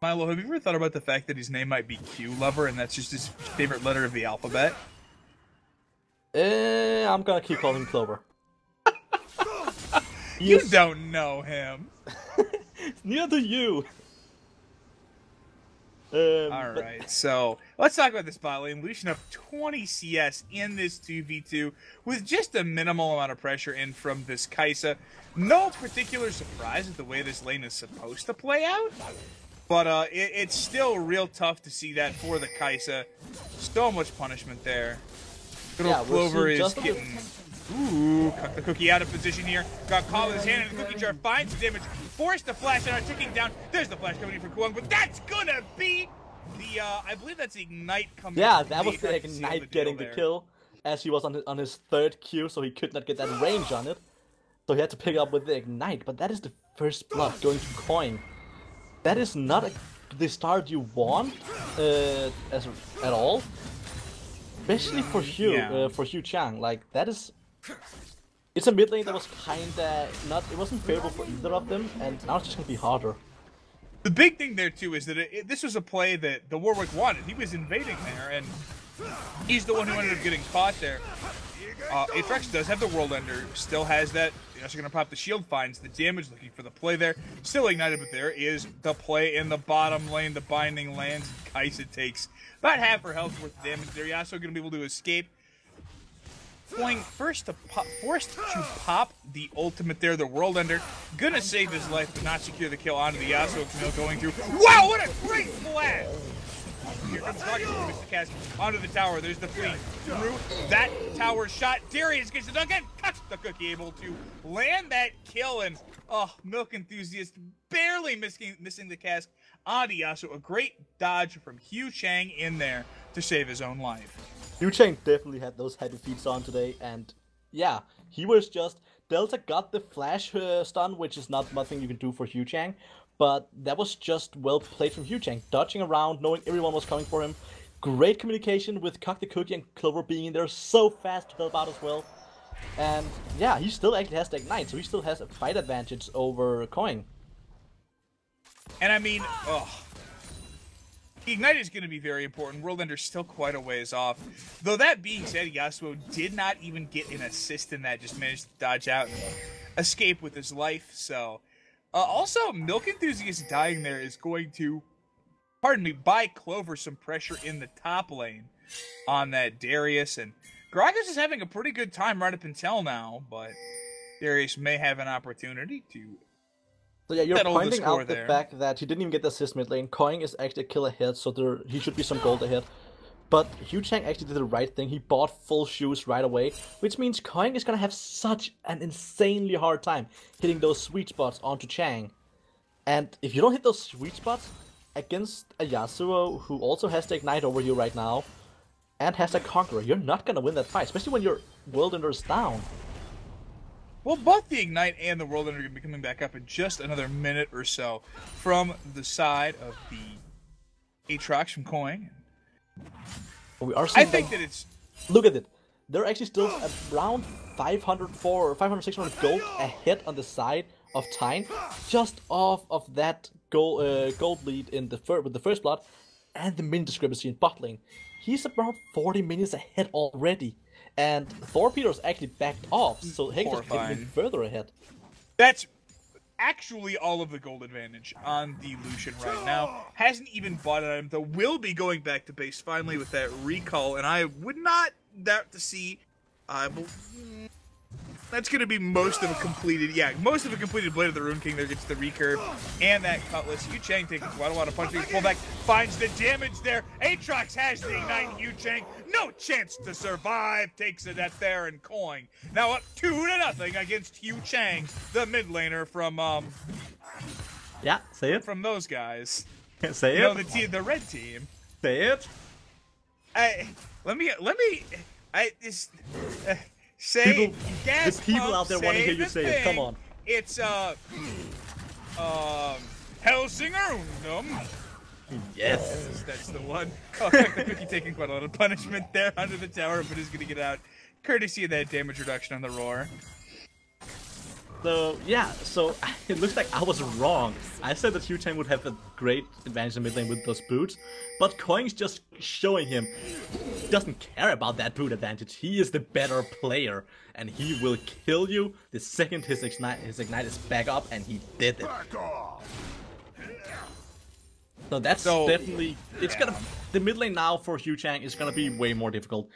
Milo, have you ever thought about the fact that his name might be Q Lover, and that's just his favorite letter of the alphabet? I'm gonna keep calling him Clover. You don't know him. Neither do you. Alright, so let's talk about this bot lane. Lucian up 20 CS in this 2v2 with just a minimal amount of pressure in from this Kai'Sa. No particular surprise at the way this lane is supposed to play out, but it's still real tough to see that for the Kai'Sa. So much punishment there. Good old Clover is getting... Ooh, cut the cookie out of position here. Got caught with his hand in the cookie jar. Finds the damage. Forced the flash and are ticking down. There's the flash coming in for Kuang, but that's gonna be the, I believe that's the Ignite coming in. Yeah, that was the Ignite getting the kill, as he was on his third Q, so he could not get that range on it. So he had to pick up with the Ignite, but that is the first blood going to Coin. That is not the start you want at all. Especially for Hugh Chang, like, that is... It's a mid lane that was kinda not... It wasn't favorable for either of them, and now it's just gonna be harder. The big thing there, too, is that this was a play that the Warwick wanted. He was invading there, and he's the one who ended up getting caught there. Atrix does have the World Ender, still has that. Also gonna pop the shield, finds the damage, looking for the play there. Still ignited, but there is the play in the bottom lane. The binding lands, and Kai'Sa takes about half her health worth of damage there. Yasuo gonna be able to escape. Going forced to pop the ultimate there, the World Ender. Gonna save his life, but not secure the kill onto the Yasuo. Camille going through. Wow, what a great flash! Here comes Gragas to miss the cast onto the tower. There's the fleet through that tower shot. Darius gets the dunk and cuts the cookie, able to land that kill. And Milk Enthusiast barely missing the cast onto Yasuo. A great dodge from Hugh Chang in there to save his own life. Hugh Chang definitely had those heavy feats on today, and yeah, he was just... Delta got the flash stun, which is not nothing you can do for Hugh Chang, but that was just well played from Hugh Chang, dodging around, knowing everyone was coming for him. Great communication with Cock the Cookie and Clover being in there so fast to help out as well. And yeah, he still actually has the Ignite, so he still has a fight advantage over Coin. And I mean, Ignite is going to be very important. World Ender's still quite a ways off. Though that being said, Yasuo did not even get an assist in that. Just managed to dodge out and escape with his life. So, also, Milk Enthusiast dying there is going to, buy Clover some pressure in the top lane on that Darius. And Gragas is having a pretty good time right up until now, but Darius may have an opportunity to So yeah, you're settle the pointing score out the there. fact that he didn't even get the assist mid lane. Coin is actually a kill ahead, so he should be some gold ahead. But Hugh Chang actually did the right thing. He bought full shoes right away, which means Coin is gonna have such an insanely hard time hitting those sweet spots onto Chang. And if you don't hit those sweet spots against a Yasuo who also has the Ignite over you right now, and has a Conqueror, you're not gonna win that fight, especially when your World Ender is down. Well, both the Ignite and the World Ender are going to be coming back up in just another minute or so from the side of the Aatrox from Coin. We are seeing I think that it's... Look at it. They're actually still around 504 or 500, 600 gold ahead on the side of Tejn, just off of that gold lead in with the first blood and the minion discrepancy in bot lane. He's about 40 minutes ahead already, and Thorpeter's actually backed off, so Hector's getting even further ahead. That's actually all of the gold advantage on the Lucian right now. Hasn't even bought an item, though will be going back to base finally with that recall, and I would not doubt to see... that's going to be most of a completed Blade of the Rune King. There gets the recurve and that Cutlass. Yu Chang taking quite a lot of punches. Pull back, finds the damage there. Aatrox has the Ignite. Yu Chang, no chance to survive. Takes it at there and Coin. Now up 2-0 against Yu Chang, the mid laner from Yeah, say it. From those guys. Say it. No, the red team. Say it. Say, the people out there want to hear you say it. Come on. It's Helsingør. Yes, that's the one. Oh, the Cookie taking quite a lot of punishment there under the tower, but is going to get out, courtesy of that damage reduction on the roar. So yeah, so it looks like I was wrong. I said that Hugh Chang would have a great advantage in mid lane with those boots, but Coin's just showing him he doesn't care about that boot advantage. He is the better player, and he will kill you the second his ignite is back up, and he did it. So that's definitely the mid lane now for Hugh Chang is gonna be way more difficult.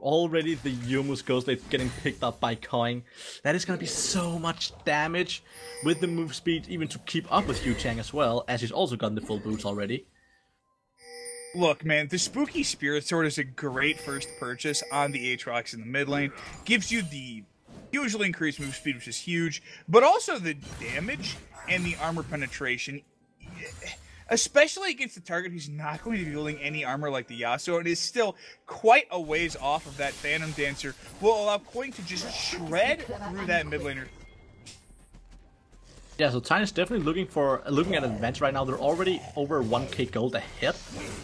Already the Youmuu's Ghost Blade getting picked up by Coin. That is gonna be so much damage with the move speed, even to keep up with Hugh Chang as well, as he's also gotten the full boots already. Look, man, the Spooky Spirit Sword is a great first purchase on the Aatrox in the mid lane. Gives you the usually increased move speed, which is huge, but also the damage and the armor penetration. Especially against the target who's not going to be building any armor like the Yasuo, and is still quite a ways off of that Phantom Dancer, will allow Coin to just shred through that mid laner. Yeah, so Tejn is definitely looking at an advantage right now. They're already over 1k gold ahead,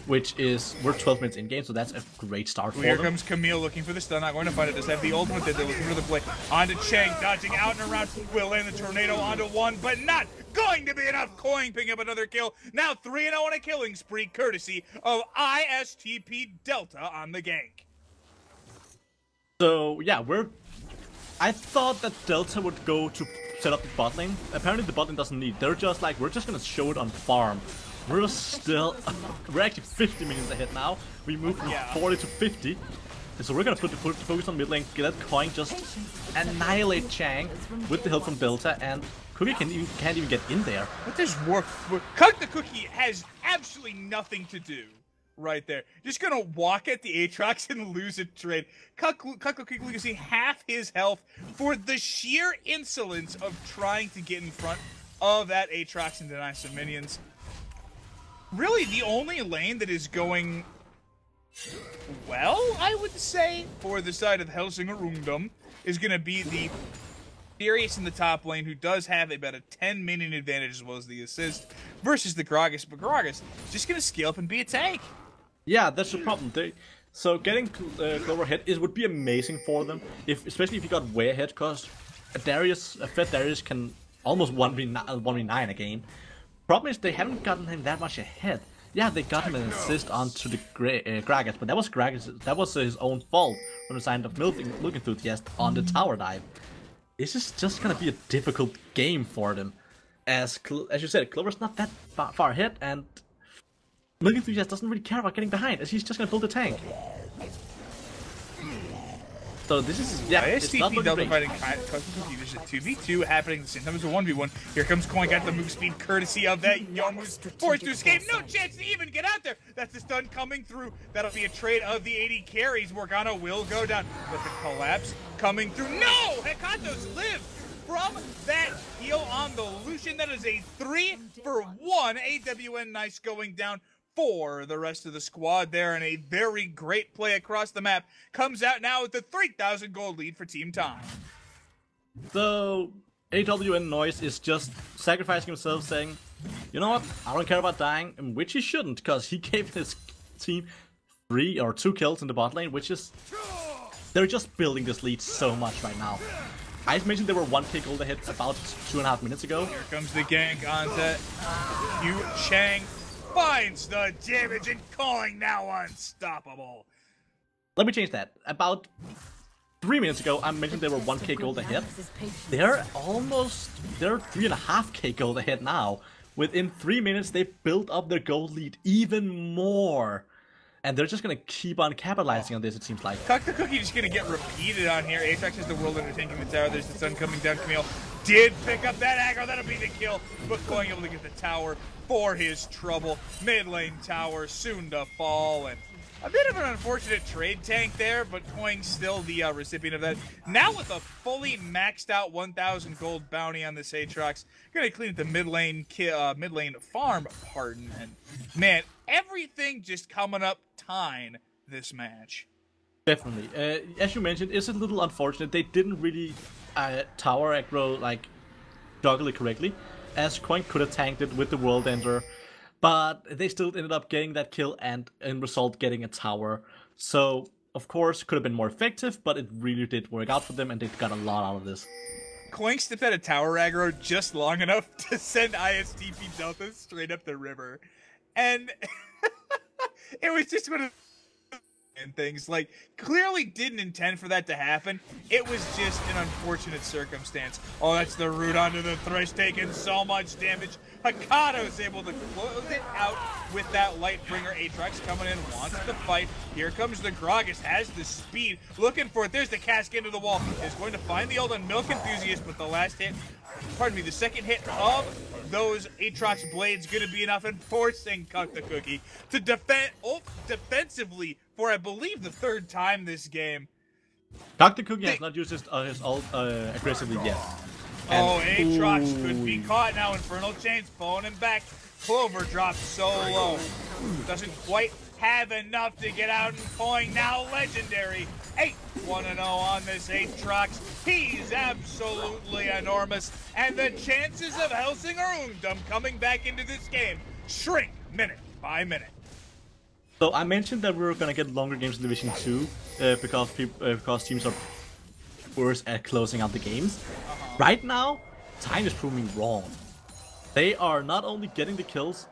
which is, we're 12 minutes in game, so that's a great start for them. Here comes Camille looking for the stun, not going to find it. Does have the ultimate that they're looking for the play. Onto Chang, dodging out and around. Will land the tornado onto one, but not going to be enough. Coin picking up another kill. Now 3-0 on a killing spree, courtesy of ISTP Delta on the gank. So yeah, I thought that Delta would go to set up the bot lane. Apparently the bot lane doesn't need. They're just like, we're just gonna show it on farm. We're actually 50 minutes ahead now. We moved from 40 to 50. So we're gonna put the focus on mid lane, let Coin just annihilate Chang with the help from Delta, and Cookie can't even get in there. What does work? Cuck the Cookie has absolutely nothing to do right there. Just gonna walk at the Aatrox and lose a trade. Cuck the Cookie losing half his health for the sheer insolence of trying to get in front of that Aatrox and deny some minions. Really, the only lane that is going well, I would say, for the side of Helsingør is going to be the Darius in the top lane, who does have about a 10 minion advantage as well as the assist, versus the Gragas. But Gragas just going to scale up and be a tank. Yeah, that's the problem. So getting Clover ahead would be amazing for them, especially if you got way ahead, because a fed Darius can almost 1v9 a game. Problem is they haven't gotten him that much ahead. Yeah, they got him an assist onto the Gragas, but that was his own fault from the side of Milking Enthusiast on the tower dive. This is just gonna be a difficult game for them, as you said, Clover's not that far ahead, and Milking Enthusiast doesn't really care about getting behind, as he's just gonna build a tank. So this is, yeah, it's not ISTP looking Delta great. fighting Cookie. There's a 2v2 happening at the same time as a 1v1. Here comes Coin, got the move speed courtesy of that Yomu's forced to escape. No chance to even get out there. That's the stun coming through. That'll be a trade of the 80 carries. Morgana will go down, but the collapse coming through. No! Hekatos live from that heal on the Lucian. That is a 3-for-1. AWN Nice going down for the rest of the squad there, and a very great play across the map comes out now with the 3,000 gold lead for Team Time. So AWN Noise is just sacrificing himself, saying, you know what, I don't care about dying, which he shouldn't, because he gave his team 3 or 2 kills in the bot lane, which is, they're just building this lead so much right now. I mentioned they were 1k gold ahead about 2.5 minutes ago. Here comes the gank onto Yu Chang. Finds the damage and calling now unstoppable. Let me change that. About 3 minutes ago, I mentioned they were 1k gold ahead. They're 3.5k gold ahead now. Within 3 minutes, they built up their gold lead even more. And they're just gonna keep on capitalizing on this, it seems like. Cock the Cookie just gonna get repeated on here. Atrax has the world undertaking the tower. There's the sun coming down. Camille did pick up that aggro. That'll be the kill. But going able to get the tower for his trouble. Mid lane tower soon to fall. And a bit of an unfortunate trade tank there, but Coing's still the recipient of that. Now with a fully maxed out 1,000 gold bounty on this Atrax. Gonna clean up the mid lane farm, pardon. And man, everything just coming up Tejn this match. Definitely. As you mentioned, it's a little unfortunate. They didn't really tower aggro, like, juggle it correctly, as Coin could have tanked it with the World Ender, but they still ended up getting that kill and, in result, getting a tower. So, of course, could have been more effective, but it really did work out for them, and they got a lot out of this. Coin stepped out of tower aggro just long enough to send ISTP Delta straight up the river. And it was just one of and things, like, clearly didn't intend for that to happen. It was just an unfortunate circumstance. Oh, that's the root onto the Thresh, taking so much damage. Hekato's able to close it out with that Lightbringer. Atrax coming in, wants to fight. Here comes the Gragas, has the speed, looking for it. There's the cask into the wall. Is going to find the Elden Milk Enthusiast, but the last hit, pardon me, the second hit of those Atrax blades going to be enough, and forcing Cock the Cookie to defend defensively for, I believe, the 3rd time this game. Cock the Cookie has not used his ult aggressively yet. And, Atrax could be caught now. Infernal Chains pulling him back. Clover drops so low. Doesn't quite have enough to get out, and Coin now legendary. 8-1-0 on this Atrax. He's absolutely enormous. And the chances of Helsingør coming back into this game shrink minute by minute. So I mentioned that we were gonna get longer games in Division 2 because teams are worse at closing out the games. Right now, Tejn is proving wrong. They are not only getting the kills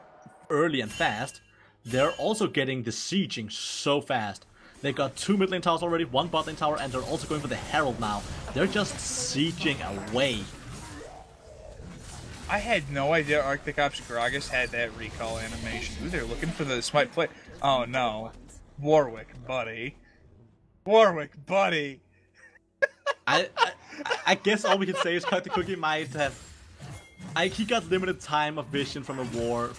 early and fast, they're also getting the sieging so fast. They got 2 mid lane towers already, 1 bot lane tower, and they're also going for the Herald now. They're just sieging away. I had no idea Arctic Ops Gragas had that recall animation. Ooh, they're looking for the smite play. Oh no. Warwick, buddy. Warwick, buddy. I guess all we can say is Cock the Cookie might have... he got limited time of vision from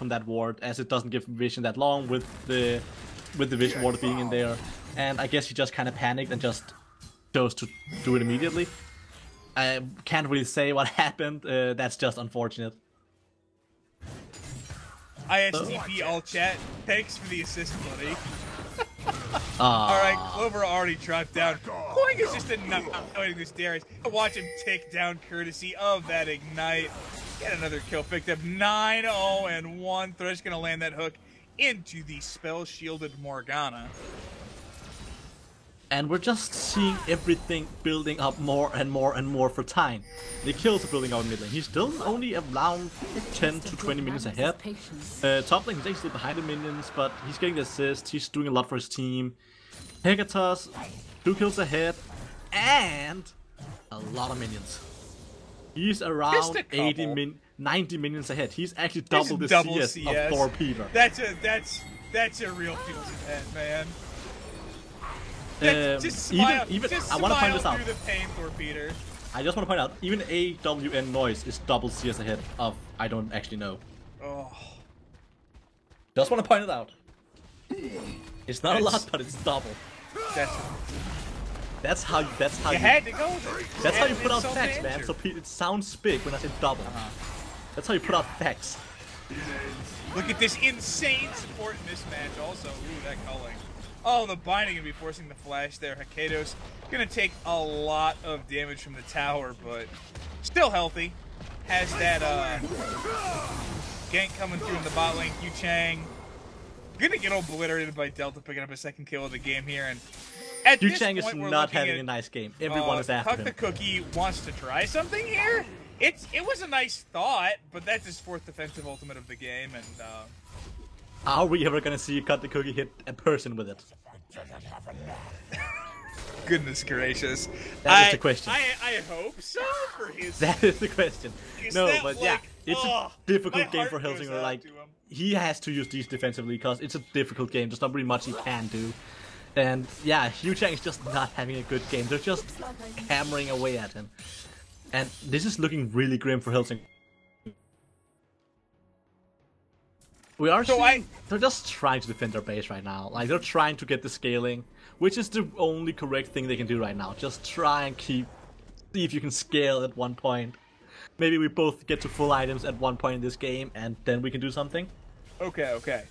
that ward, as it doesn't give vision that long with the vision ward being in there. And I guess he just kind of panicked and just chose to do it immediately. I can't really say what happened. That's just unfortunate. ISTP all chat. Thanks for the assist, buddy. Alright, Clover already dropped down. Coing is just annihilating this Darius. Watch him tick down courtesy of that ignite. Get another kill picked up. 9-0-1. Thresh gonna land that hook into the spell shielded Morgana. And we're just seeing everything building up more and more and more for Tejn. The kills are building up in mid lane. He's still only around 10 to 20 minutes ahead. Top lane, he's actually behind the minions, but he's getting the assist. He's doing a lot for his team. Pegasus, 2 kills ahead, and a lot of minions. He's around 90 minions ahead. He's actually double the CS of Thor Peter. That's a real piece of that, man. Just smile. Even just I want to point this smile out. through the pain, Torpedo. I just want to point out, even AWN noise is double CS ahead of I don't actually know. Oh. Just want to point it out. It's not a lot, but it's double. That's how you had to go there. That's how you put out insult to facts, man. injury. So it sounds big when I say double. That's how you put out facts. Look at this insane support in this match also. Ooh, that culling. Oh, the binding gonna be forcing the flash there. Hakedo's gonna take a lot of damage from the tower, but still healthy. Has that gank coming through in the bot lane. Yu Chang gonna get obliterated by Delta, picking up a second kill of the game here. And at Yu this Chang is point, we're not looking having at, a nice game. Everyone is after Huck him. the Cookie wants to try something here. It was a nice thought, but that's his fourth defensive ultimate of the game, and Are we ever gonna see Cut the Cookie hit a person with it? goodness gracious. That is the question. I hope so for his. That is the question. No, that, but like, yeah, it's a difficult my game for heart goes Helsingør. out Like, to him. he has to use these defensively because it's a difficult game. There's not really much he can do. And yeah, Yu Chang is just not having a good game. They're just hammering away at him. And this is looking really grim for Helsingør. We are they're just trying to defend their base right now. Like, they're trying to get the scaling, which is the only correct thing they can do right now. Just try and see if you can scale at one point. Maybe we both get to full items at one point in this game, and then we can do something. Okay.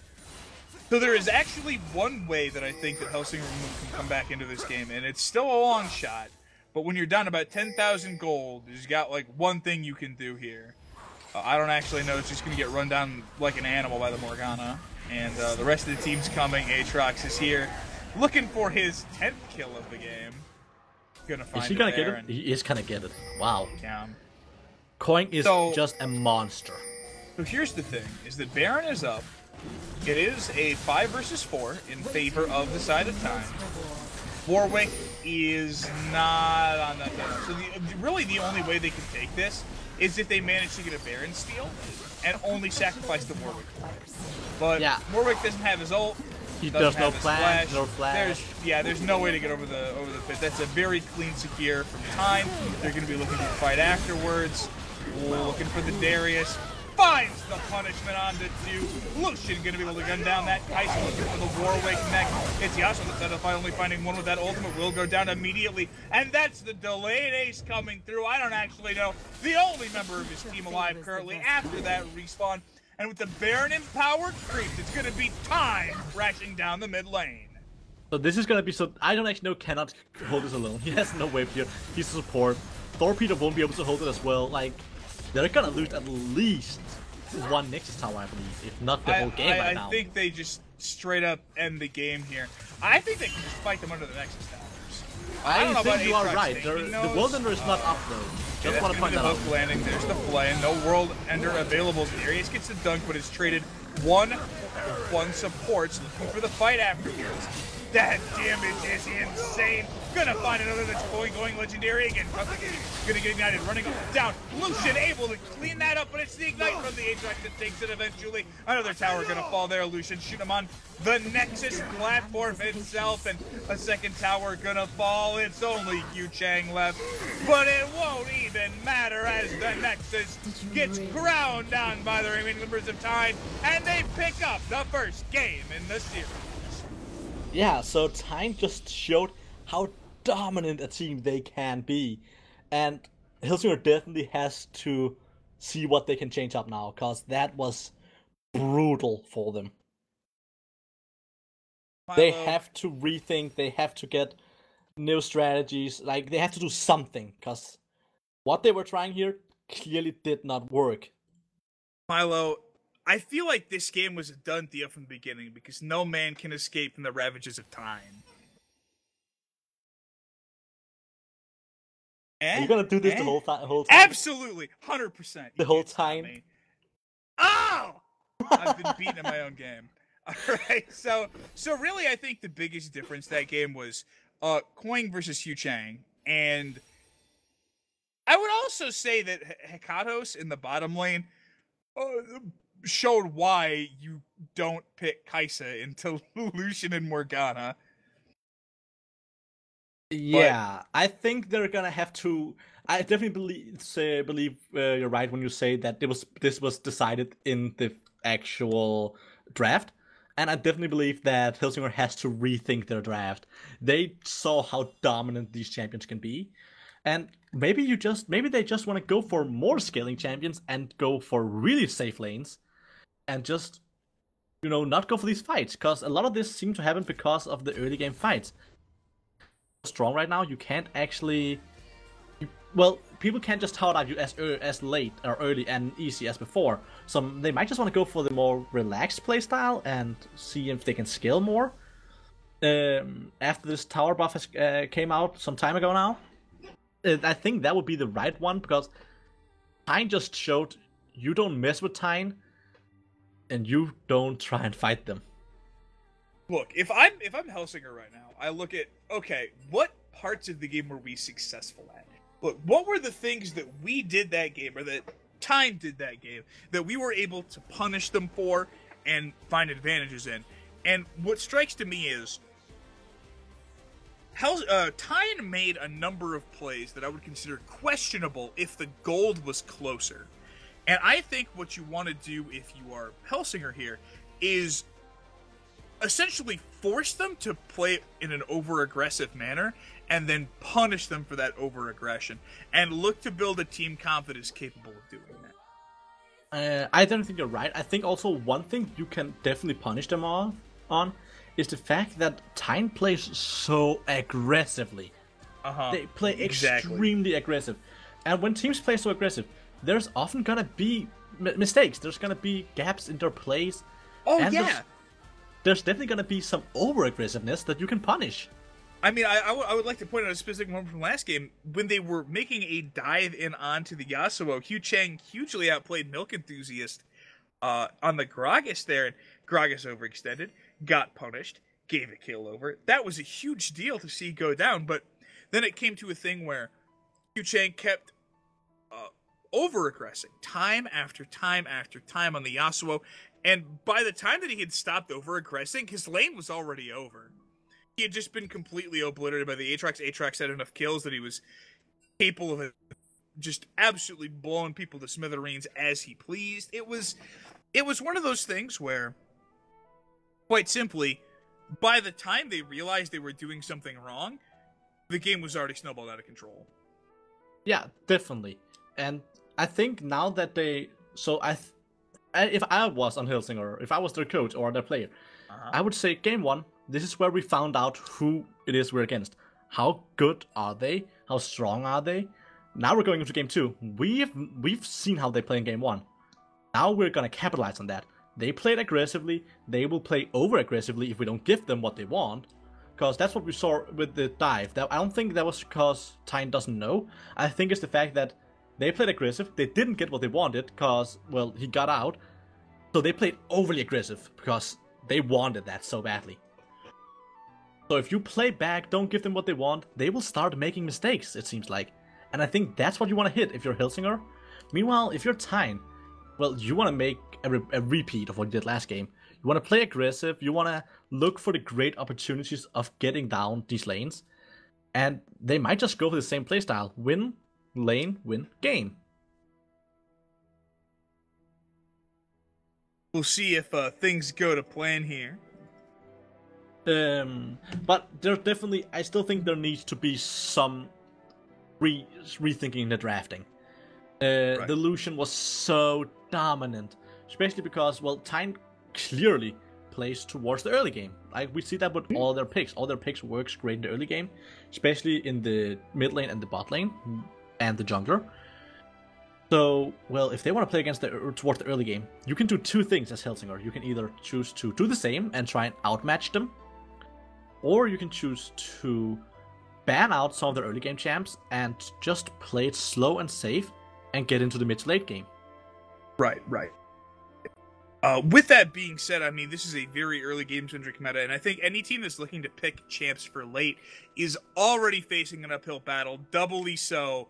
So there is actually one way that I think that Helsingør can come back into this game, and it's still a long shot. But when you're down about 10,000 gold, you've got like one thing you can do here. I don't actually know. It's just going to get run down like an animal by the Morgana. And the rest of the team's coming. Aatrox is here, looking for his 10th kill of the game. Gonna find Is he gonna get it? He is gonna get it. Wow. Yeah. Coin is just a monster. So here's the thing, is that Baron is up. It is a 5 versus 4 in favor of the side of Tejn. Warwick is not on that level. So really the only way they can take this is if they manage to get a Baron steal and only sacrifice the Warwick for it. But yeah. Warwick doesn't have his ult. There's no flash, no flash. There's no way to get over the pit. That's a very clean secure from Tejn. They're going to be looking for a fight afterwards. Looking for the Darius. Finds the punishment onto 2. Lucian going to be able to gun down that Kai'Sa, looking for the Warwick next. It's Yasuo on the side of the fight, only finding one with that ultimate. Will go down immediately. And that's the delayed ace coming through. I don't actually know. The only member of his team alive currently after that respawn. And with the Baron empowered creeps, it's going to be Tejn crashing down the mid lane. So this is going to be so... I don't actually know cannot hold this alone. He has no wave here. He's a support. Torpedo won't be able to hold it as well. Like, they're going to lose at least one Nexus tower, I believe. If not the whole game right now. I think they just straight up end the game here. I think they can just fight them under the Nexus towers. I don't know think about you are Aatrox right. The World Ender is not up though. Just want to point that out. Hook landing. There's the play. No World Ender available. Darius gets the dunk, but it's traded one supports, looking for the fight afterwards. That damage is insane. Gonna find another that's going legendary again. Gonna get ignited, running down. Lucian able to clean that up, but it's the ignite from the Aatrox that takes it eventually. Another tower gonna fall there. Lucian shoot him on the Nexus platform itself, and a second tower gonna fall. It's only Yu Chang left, but it won't even matter as the Nexus gets ground down by the remaining members of Tejn, and they pick up the first game in the series. Yeah, so Tejn just showed how dominant a team they can be. And Helsingør definitely has to see what they can change up now, because that was brutal for them. They have to rethink, they have to get new strategies, like they have to do something, because what they were trying here clearly did not work. Milo, I feel like this game was a done deal from the beginning because no man can escape from the ravages of time. Are you gonna do this the whole time? Absolutely, 100%. The whole time? Oh! I've been beaten in my own game. All right, so really, I think the biggest difference that game was Coin versus Yu Chang, and I would also say that Hekatos in the bottom lane showed why you don't pick Kai'Sa into Lucian and Morgana. Yeah, I think they're gonna have to. I definitely believe you're right when you say that this was decided in the actual draft, and I definitely believe that Helsingør has to rethink their draft. They saw how dominant these champions can be, and maybe they just want to go for more scaling champions and go for really safe lanes, and just not go for these fights, because a lot of this seems to happen because of the early game fights. Strong right now, you can't actually. Well, people can't just tout out you as late or early and easy as before. So they might just want to go for the more relaxed playstyle and see if they can scale more. After this tower buff came out some time ago now, I think that would be the right one, because Tejn just showed you don't mess with Tejn, and you don't try and fight them. Look, if I'm Helsingør right now, I look at, okay, what parts of the game were we successful at? Look, what were the things that we did that game, or that Tejn did that game, that we were able to punish them for and find advantages in? And what strikes to me is, Tejn made a number of plays that I would consider questionable if the gold was closer. And I think what you want to do if you are Helsingør here is essentially force them to play in an over-aggressive manner and then punish them for that over-aggression and look to build a team comp that is capable of doing that. I don't think you're right. I think also one thing you can definitely punish them on is the fact that Tejn plays so aggressively. They play extremely aggressive. And when teams play so aggressive, there's often gonna be mistakes. There's gonna be gaps in their plays. Oh, and yeah. There's definitely going to be some over-aggressiveness that you can punish. I mean, I would like to point out a specific moment from last game. When they were making a dive in onto the Yasuo, Tejn hugely outplayed Milk Enthusiast on the Gragas there, and Gragas overextended, got punished, gave a kill over. That was a huge deal to see go down, but then it came to a thing where Tejn kept over-aggressing time after time after time on the Yasuo, and by the time that he had stopped over-aggressing, his lane was already over. He had just been completely obliterated by the Aatrox. Aatrox had enough kills that he was capable of just absolutely blowing people to smithereens as he pleased. It was one of those things where, quite simply, by the time they realized they were doing something wrong, the game was already snowballed out of control. Yeah, definitely. And I think now that they... if I was on Helsingør, if I was their coach or their player, I would say game 1, this is where we found out who it is we're against. How good are they? How strong are they? Now we're going into game 2. We've seen how they play in game 1. Now we're gonna capitalize on that. They played aggressively. They will play over aggressively if we don't give them what they want. Because that's what we saw with the dive. I don't think that was because Tejn doesn't know. I think it's the fact that they played aggressive. They didn't get what they wanted because, well, he got out. So they played overly aggressive because they wanted that so badly. So if you play back, don't give them what they want, they will start making mistakes, it seems like. And I think that's what you want to hit if you're Helsingør. Meanwhile, if you're Tejn, well, you want to make a repeat of what you did last game. You want to play aggressive, you want to look for the great opportunities of getting down these lanes. And they might just go for the same playstyle. Win lane, win game. We'll see if things go to plan here. But there's definitely, I still think there needs to be some rethinking the drafting. Right. The Lucian was so dominant, especially because, well, Tejn clearly plays towards the early game. Like, we see that with all their picks. All their picks works great in the early game, especially in the mid lane and the bot lane and the jungler. So, well, if they want to play towards the early game, you can do two things as Helsingør. You can either choose to do the same and try and outmatch them, or you can choose to ban out some of the early game champs and just play it slow and safe and get into the mid to late game. Right. With that being said, I mean, this is a very early game-centric meta, and I think any team that's looking to pick champs for late is already facing an uphill battle, doubly so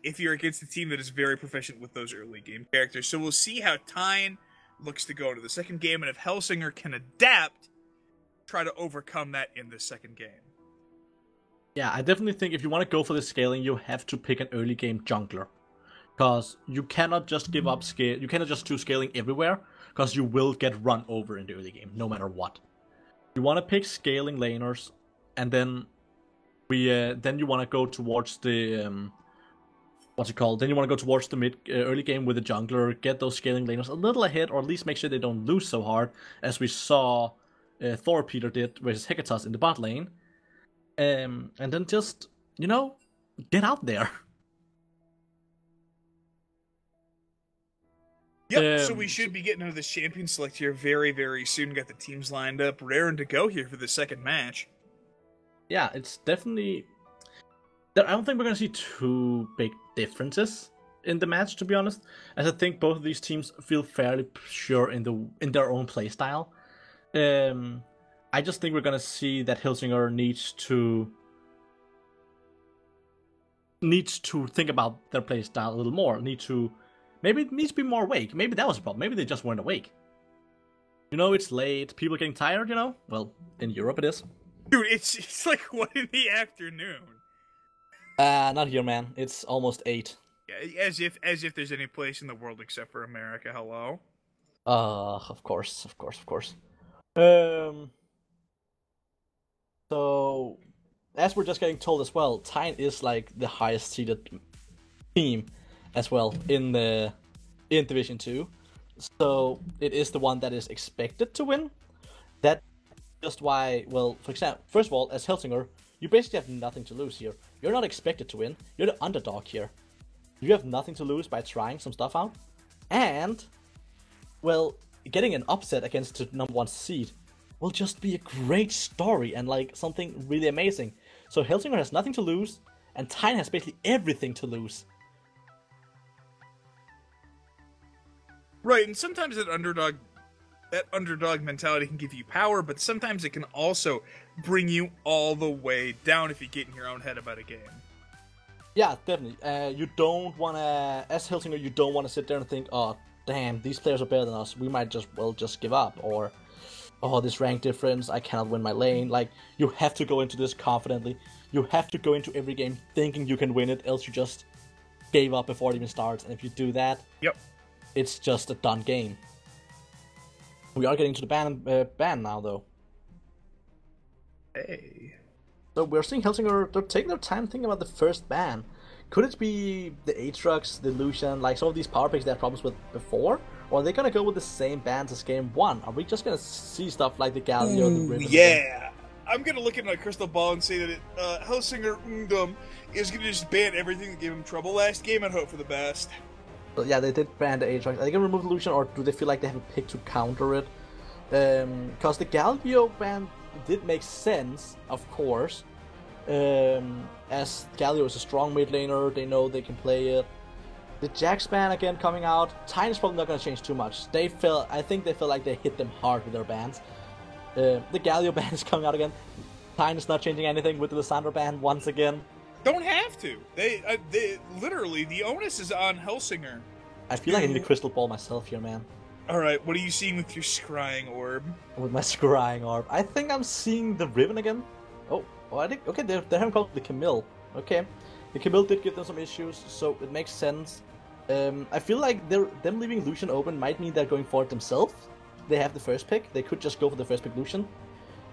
if you're against a team that is very proficient with those early game characters. So we'll see how Tejn looks to go into the second game, and if Helsingør can adapt, try to overcome that in the second game. Yeah, I definitely think if you want to go for the scaling, you have to pick an early game jungler. Because you cannot just give up scale. You cannot just do scaling everywhere, because you will get run over in the early game, no matter what. You want to pick scaling laners, and then then you want to go towards the what's it called? Then you want to go towards the mid early game with the jungler, get those scaling laners a little ahead, or at least make sure they don't lose so hard, as we saw Thor Peter did versus Hecatos in the bot lane. And then just, get out there. Yep, so we should be getting into the champion select here very, very soon. Got the teams lined up, raring to go here for the second match. Yeah, it's definitely... I don't think we're going to see too big differences in the match, to be honest. As I think both of these teams feel fairly sure in their own playstyle. I just think we're going to see that Helsingør needs to think about their playstyle a little more. Maybe it needs to be more awake. Maybe that was a problem. Maybe they just weren't awake. It's late. People are getting tired, Well, in Europe it is. Dude, it's like 1 in the afternoon. Not here, man. It's almost 8. Yeah, as if there's any place in the world except for America. Hello? Of course. So, as we're just getting told as well, Tejn is like the highest seeded team as well in Division 2. So it is the one that is expected to win. That's just why, well, for example, first of all, as Helsingør, you basically have nothing to lose here. You're not expected to win. You're the underdog here. You have nothing to lose by trying some stuff out. And, well, getting an upset against the number 1 seed will just be a great story and like something really amazing. So Helsingør has nothing to lose, and Tejn has basically everything to lose. Right, and sometimes that underdog mentality can give you power, but sometimes it can also bring you all the way down if you get in your own head about a game. Yeah, definitely. You don't want to, as Helsingør, you don't want to sit there and think, oh, damn, these players are better than us. We might just give up, or, oh, this rank difference, I cannot win my lane. Like, you have to go into this confidently. You have to go into every game thinking you can win it, else you just gave up before it even starts. And if you do that, yep, it's just a done game. We are getting to the ban now, though. Hey. So we're seeing Helsingør, they're taking their time thinking about the first ban. Could it be the Aatrox, the Lucian, like some of these power picks they had problems with before? Or are they gonna go with the same bans as game 1? Are we just gonna see stuff like the Galio and the Riven? Yeah! Again? I'm gonna look at my crystal ball and say that Helsingør Ungdom is gonna just ban everything that gave him trouble last game and hope for the best. So yeah, they did ban the Aatrox. Are they gonna remove the Lucian, or do they feel like they have a pick to counter it? Because the Galio ban did make sense, of course. As Galio is a strong mid laner, they know they can play it. The Jax ban again coming out. Tejn is probably not going to change too much. I think they feel like they hit them hard with their bans. The Galio ban is coming out again. Tejn is not changing anything with the Lissandra ban once again. Don't have to. They literally, the onus is on Helsingør. I feel like I need a crystal ball myself here, man. Alright, what are you seeing with your scrying orb? With my scrying orb. I think I'm seeing the Riven again. Oh, I think, okay, they haven't called the Camille. Okay, the Camille did give them some issues, so it makes sense. I feel like them leaving Lucian open might mean they're going for it themselves. They have the first pick. They could just go for the first pick Lucian.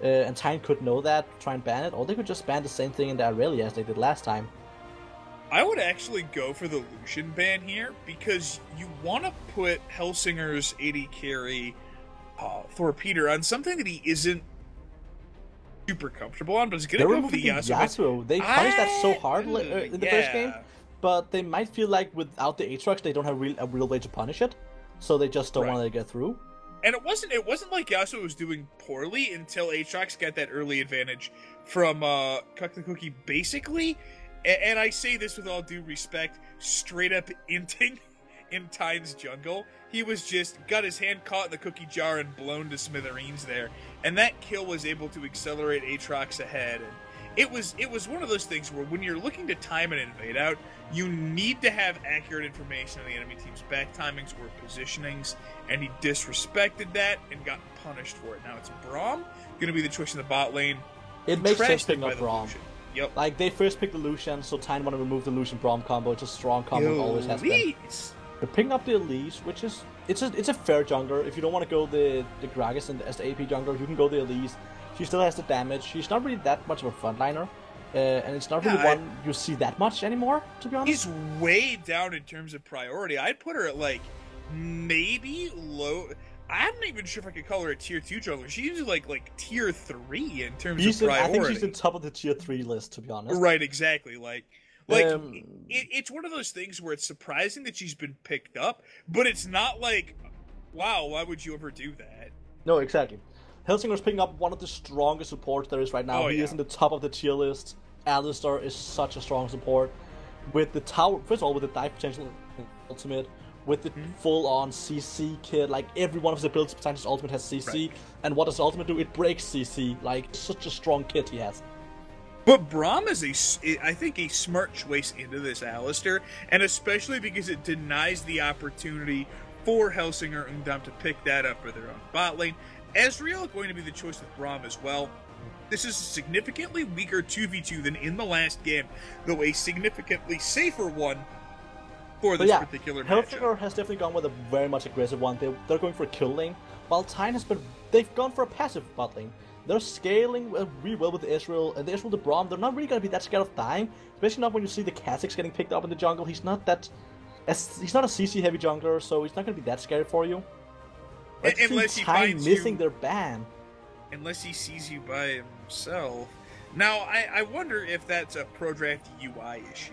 And Tejn could know that, try and ban it, or they could just ban the same thing in the Irelia as they did last time. I would actually go for the Lucian ban here, because you want to put Helsingør's AD carry Thor Peter on something that he isn't super comfortable on, but it's going to go for the Yasuo. They punished that so hard in the first game, but they might feel like without the Aatrox they don't have a real way to punish it, so they just don't want to get through. And it wasn't like Yasuo was doing poorly until Aatrox got that early advantage from Cuck the Cookie, basically. And I say this with all due respect, straight up inting in Tejn's jungle. He was just got his hand caught in the cookie jar and blown to smithereens there. And that kill was able to accelerate Aatrox ahead. And it was one of those things where when you're looking to time an invade out, you need to have accurate information on the enemy team's back timings or positionings, and he disrespected that and got punished for it. Now it's Braum going to be the choice in the bot lane. It makes sense picking up Braum. Yep. Like, they first picked the Lucian, so Tejn want to remove the Lucian-Braum combo. It's a strong combo, it always has been. They're picking up the Elise, which is... It's a fair jungler. If you don't want to go the Gragas as the AP jungler, you can go the Elise. She still has the damage. She's not really that much of a frontliner. And it's not really one you see that much anymore, to be honest. She's way down in terms of priority. I'd put her at, like, maybe low... I'm not even sure if I could call her a tier 2 jungler. She's like tier 3 in terms of priority. I think she's in top of the tier 3 list, to be honest. Right, exactly. Like it's one of those things where it's surprising that she's been picked up, but it's not like, wow, why would you ever do that? No, exactly. Helsingør's picking up one of the strongest supports there is right now. He is in the top of the tier list. Alistar is such a strong support. With the tower, first of all, with the dive potential ultimate, with the full-on CC kit, like every one of the builds besides his ultimate has CC, and what does the ultimate do? It breaks CC, like such a strong kit he has. But Braum is I think a smart choice into this Alistar, and especially because it denies the opportunity for Helsingør and Ungdom to pick that up for their own bot lane. Ezreal going to be the choice with Braum as well. This is a significantly weaker 2v2 than in the last game, though a significantly safer one for this particular matchup. Helsingør has definitely gone with a very much aggressive one. They're going for a kill lane, while Tejn has been... They've gone for a passive bot lane. They're scaling really well with the Ezreal, and the Ezreal, the Braum, they're not really going to be that scared of dying, especially not when you see the Kha'Zix getting picked up in the jungle. He's not that... He's not a CC-heavy jungler, so he's not going to be that scary for you. Unless he finds missing their ban. Unless he sees you by himself. Now, I wonder if that's a pro-draft UI issue.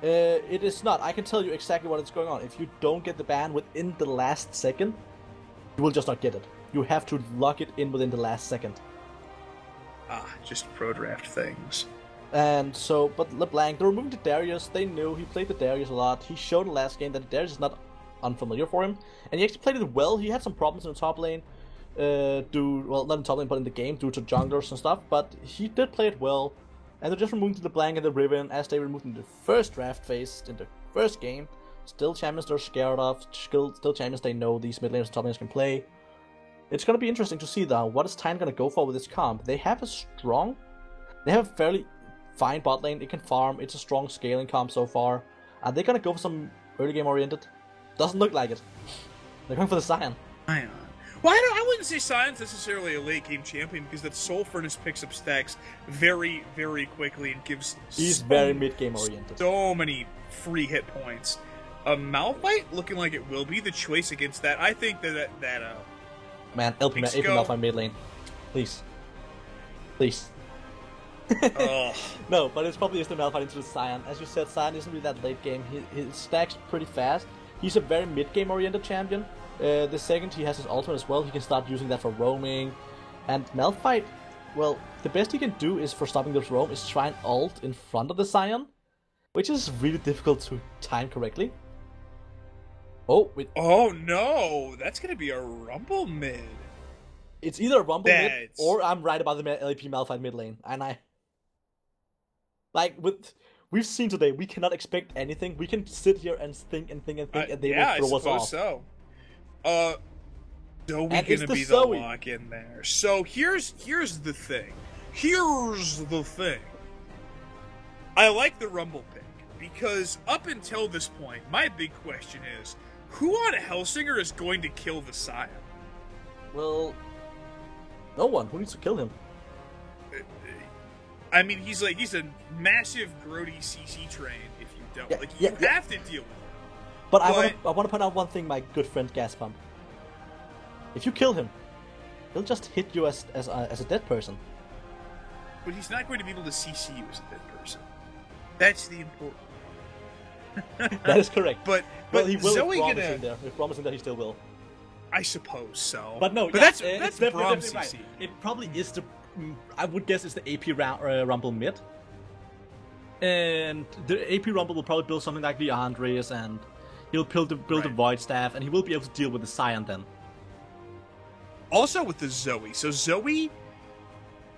It is not. I can tell you exactly what is going on. If you don't get the ban within the last second, you will just not get it. You have to lock it in within the last second. Just pro-draft things. And so, but LeBlanc, they're removing the Darius. They knew he played the Darius a lot. He showed in the last game that the Darius is not unfamiliar for him. And he actually played it well. He had some problems in the top lane. Well, not in the top lane, but in the game due to junglers and stuff. But he did play it well. And they're just removing the LeBlanc and the Riven as they removed in the first draft phase, in the first game. Still champions they're scared of. Still champions they know these mid laners and top laners can play. It's going to be interesting to see, though, what is Tejn going to go for with this comp. They have a fairly fine bot lane. It can farm. It's a strong scaling comp so far. Are they going to go for some early game oriented? Doesn't look like it. They're going for the Sion. Sion. Well, I wouldn't say Sion's necessarily a late game champion because that Soul Furnace picks up stacks very, very quickly and gives. He's very mid game oriented. So many free hit points. Malphite looking like it will be the choice against that. I think that man, LP Malphite mid lane, please. No, but it's probably just the Malphite into the Sion. As you said, Sion isn't really that late game. He stacks pretty fast. He's a very mid game oriented champion. The second he has his ultimate as well, he can start using that for roaming. And Malphite, well, the best he can do is for stopping this roam is try and ult in front of the Sion, which is really difficult to time correctly. Oh, wait. Oh no, that's gonna be a Rumble mid. It's either a Rumble mid or I'm right about the LP Malphite mid lane, and we've seen today, we cannot expect anything. We can sit here and think, and they will throw us off. So. Zoe gonna be the lock in there. So here's the thing. I like the Rumble pick because up until this point, my big question is, who on Helsingør is going to kill the Sion? Well, no one. Who needs to kill him? I mean, he's a massive grody CC train. If you don't, you have to deal with him. But I want to point out one thing, my good friend Gaspump. If you kill him, he'll just hit you as a dead person. But he's not going to be able to CC you as a dead person. That's the important. That is correct. But he will. Zoe They're promising that he still will. I suppose so. But no, that's definitely right. It probably is the. I would guess it's the AP Rumble mid. And the AP Rumble will probably build something like the Andres, and he'll build the Void Staff, and he will be able to deal with the Sion then. Also with the Zoe. So Zoe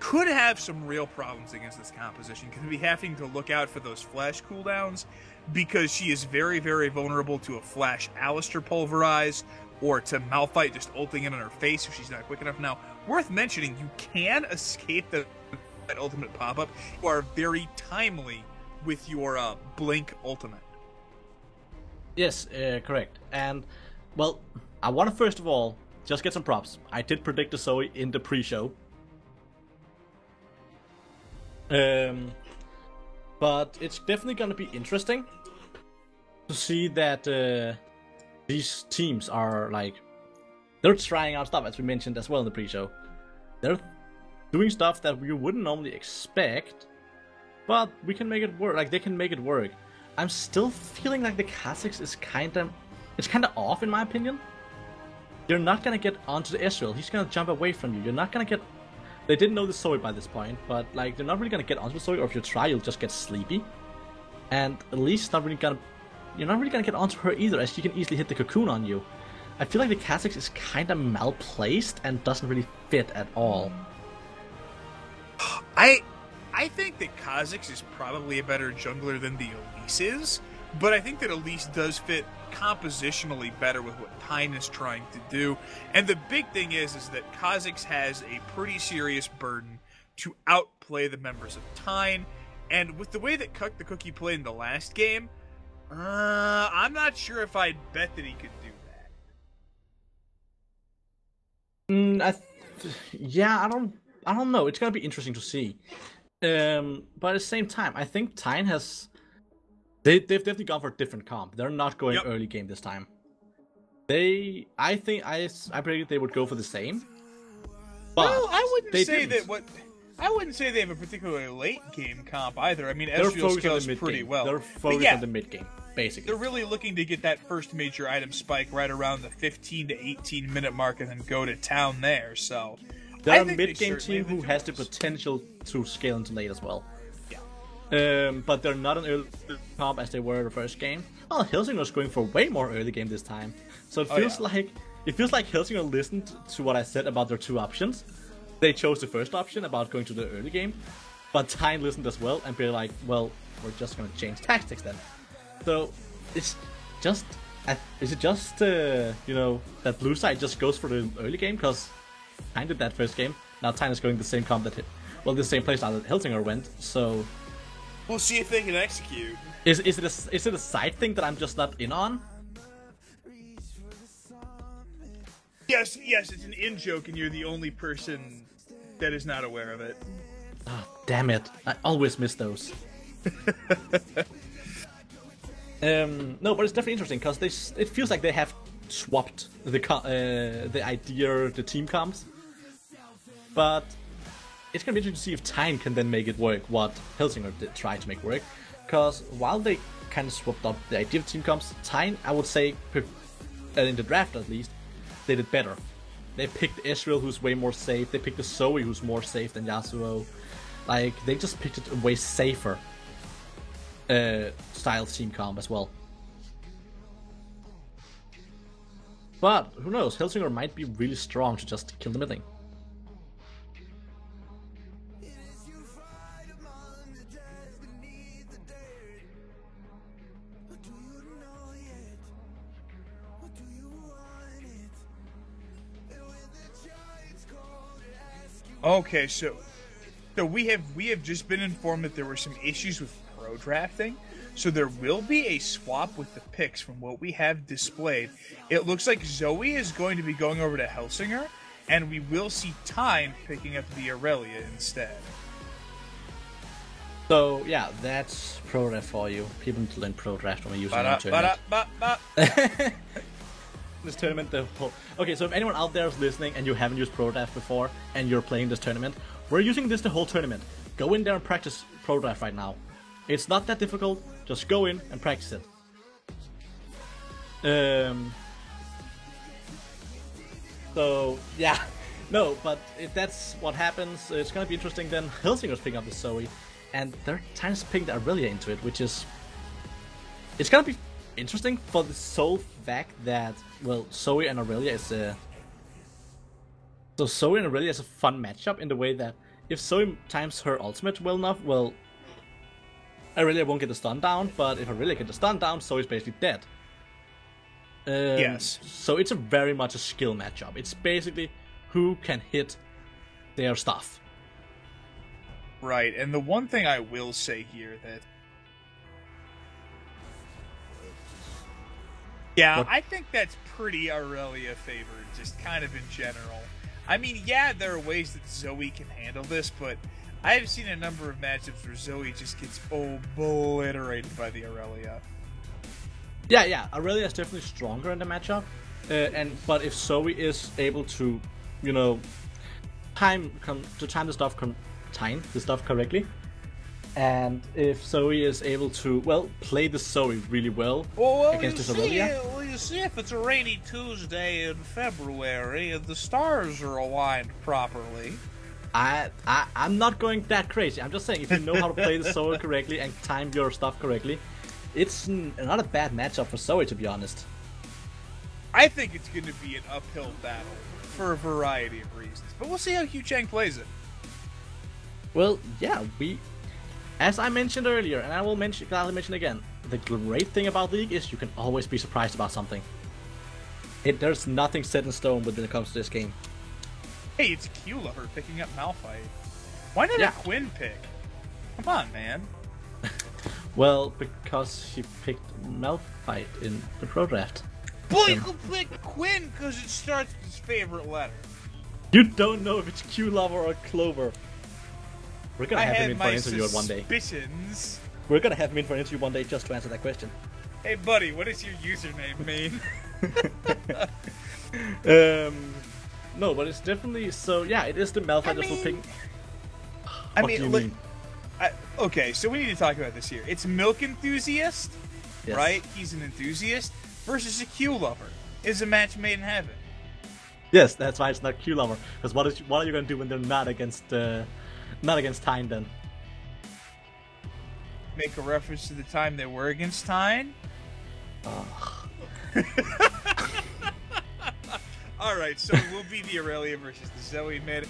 could have some real problems against this composition. Could be having to look out for those flash cooldowns because she is very, very vulnerable to a flash Alistar Pulverize or to Malphite just ulting in on her face if she's not quick enough. Now, worth mentioning, you can escape the that ultimate pop-up, you are very timely with your blink ultimate. Yes, correct. And, well, I want to first of all just get some props. I did predict the Zoe in the pre-show. But it's definitely going to be interesting to see that these teams are, like, they're trying out stuff, as we mentioned as well in the pre-show. They're doing stuff that we wouldn't normally expect, but we can make it work. Like, they can make it work. I'm still feeling like the Kazakhs is kind of off, in my opinion. You're not gonna get onto the Israel. He's gonna jump away from you. You're not gonna get. They didn't know the Zoe by this point, but like they're not really gonna get onto the Zoe. Or if you try, you'll just get sleepy. And at least you're not really gonna get onto her either, as she can easily hit the cocoon on you. I feel like the Kazakhs is kind of malplaced and doesn't really fit at all. I think that Kha'Zix is probably a better jungler than the Elise is, but I think that Elise does fit compositionally better with what Tejn is trying to do. And the big thing is that Kha'Zix has a pretty serious burden to outplay the members of Tejn, and with the way that Cuck the Cookie played in the last game, I'm not sure if I'd bet that he could do that. I don't know. It's gonna be interesting to see. But at the same time, I think Tejn has. They've definitely gone for a different comp. They're not going early game this time. I predicted they would go for the same. But well, I wouldn't say didn't. that. I wouldn't say they have a particularly late game comp either. I mean, Ezreal scales pretty well. They're focused on the mid game, basically. They're really looking to get that first major item spike right around the 15 to 18 minute mark, and then go to town there. So. They're a mid-game team who has the potential to scale into late as well. Yeah. But they're not an early comp as they were the first game. Well, Helsingør's going for way more early game this time. So it feels like Helsingør listened to what I said about their two options. They chose the first option about going to the early game, but Tejn listened as well and be like, well, we're just gonna change tactics then. So it's just, is it just that blue side just goes for the early game because Tejn did that first game. Now Tejn is going the same comp the same playstyle that Helsingør went. So we'll see if they can execute. Is it a side thing that I'm just not in on? Yes, it's an in joke, and you're the only person that is not aware of it. Oh, damn it! I always miss those. No, but it's definitely interesting because it feels like they have swapped the team comps, but it's gonna be interesting to see if Tejn can then make it work what Helsingør did try to make work. Because while they kind of swapped up the idea of team comps, Tejn, I would say, in the draft at least, they did better. They picked Israel, who's way more safe. They picked the Zoe, who's more safe than Yasuo. Like, they just picked a way safer style team comp as well. But who knows? Helsingør might be really strong to just kill the mid lane. Okay, so we have just been informed that there were some issues with pro drafting. So there will be a swap with the picks from what we have displayed. It looks like Zoe is going to be going over to Helsingør, and we will see Tejn picking up the Aurelia instead. So yeah, that's pro draft for you. People need to learn pro draft when we're using it in tournament. This tournament, okay, so if anyone out there is listening and you haven't used pro draft before and you're playing this tournament, we're using this the whole tournament. Go in there and practice pro draft right now. It's not that difficult. Just go in and practice it. So yeah, no, but if that's what happens, it's gonna be interesting. Then Helsingør's picking up the Zoe, and they're trying to pick the Aurelia into it, which is it's gonna be interesting for the sole fact that, well, Zoe and Aurelia is a fun matchup in the way that if Zoe times her ultimate well enough, well, Aurelia won't get the stun down, but if Aurelia gets the stun down, Zoe's basically dead. Yes. So it's very much a skill matchup. It's basically who can hit their stuff. Right, and the one thing I will say here that... Yeah, What? I think that's pretty Aurelia favored, just kind of in general. I mean, yeah, there are ways that Zoe can handle this, but I've seen a number of matchups where Zoe just gets obliterated by the Aurelia. Yeah, Aurelia is definitely stronger in the matchup, but if Zoe is able to, you know, time the stuff correctly, and if Zoe is able to, well, play the Zoe really well against this Aurelia. Well, you see, if it's a rainy Tuesday in February and the stars are aligned properly. I'm not going that crazy. I'm just saying, if you know how to play the Zoe correctly and time your stuff correctly, it's not a bad matchup for Zoe, to be honest. I think it's going to be an uphill battle for a variety of reasons, but we'll see how Hu Chang plays it. Well, yeah, as I mentioned earlier, and I will gladly mention again, the great thing about League is you can always be surprised about something. There's nothing set in stone when it comes to this game. Hey, it's Q-Lover picking up Malphite. Why not a Quinn pick? Come on, man. Well, because he picked Malphite in the Pro Draft. Boy, you could pick Quinn because it starts with his favorite letter. You don't know if it's Q-Lover or Clover. We're gonna have him in for an interview one day. We're gonna have him in for an interview one day just to answer that question. Hey, buddy, what does your username mean? No, but it's definitely so. Yeah, it is the Malphite that will pick. What do you mean? Okay, so we need to talk about this here. It's Milk Enthusiast, right? He's an enthusiast versus a Q Lover. Is a match made in heaven. Yes, that's why it's not Q Lover. Because what are you gonna do when they're not against Tejn then? Make a reference to the time they were against Tejn? Alright, so we'll be the Aurelia versus the Zoe mid.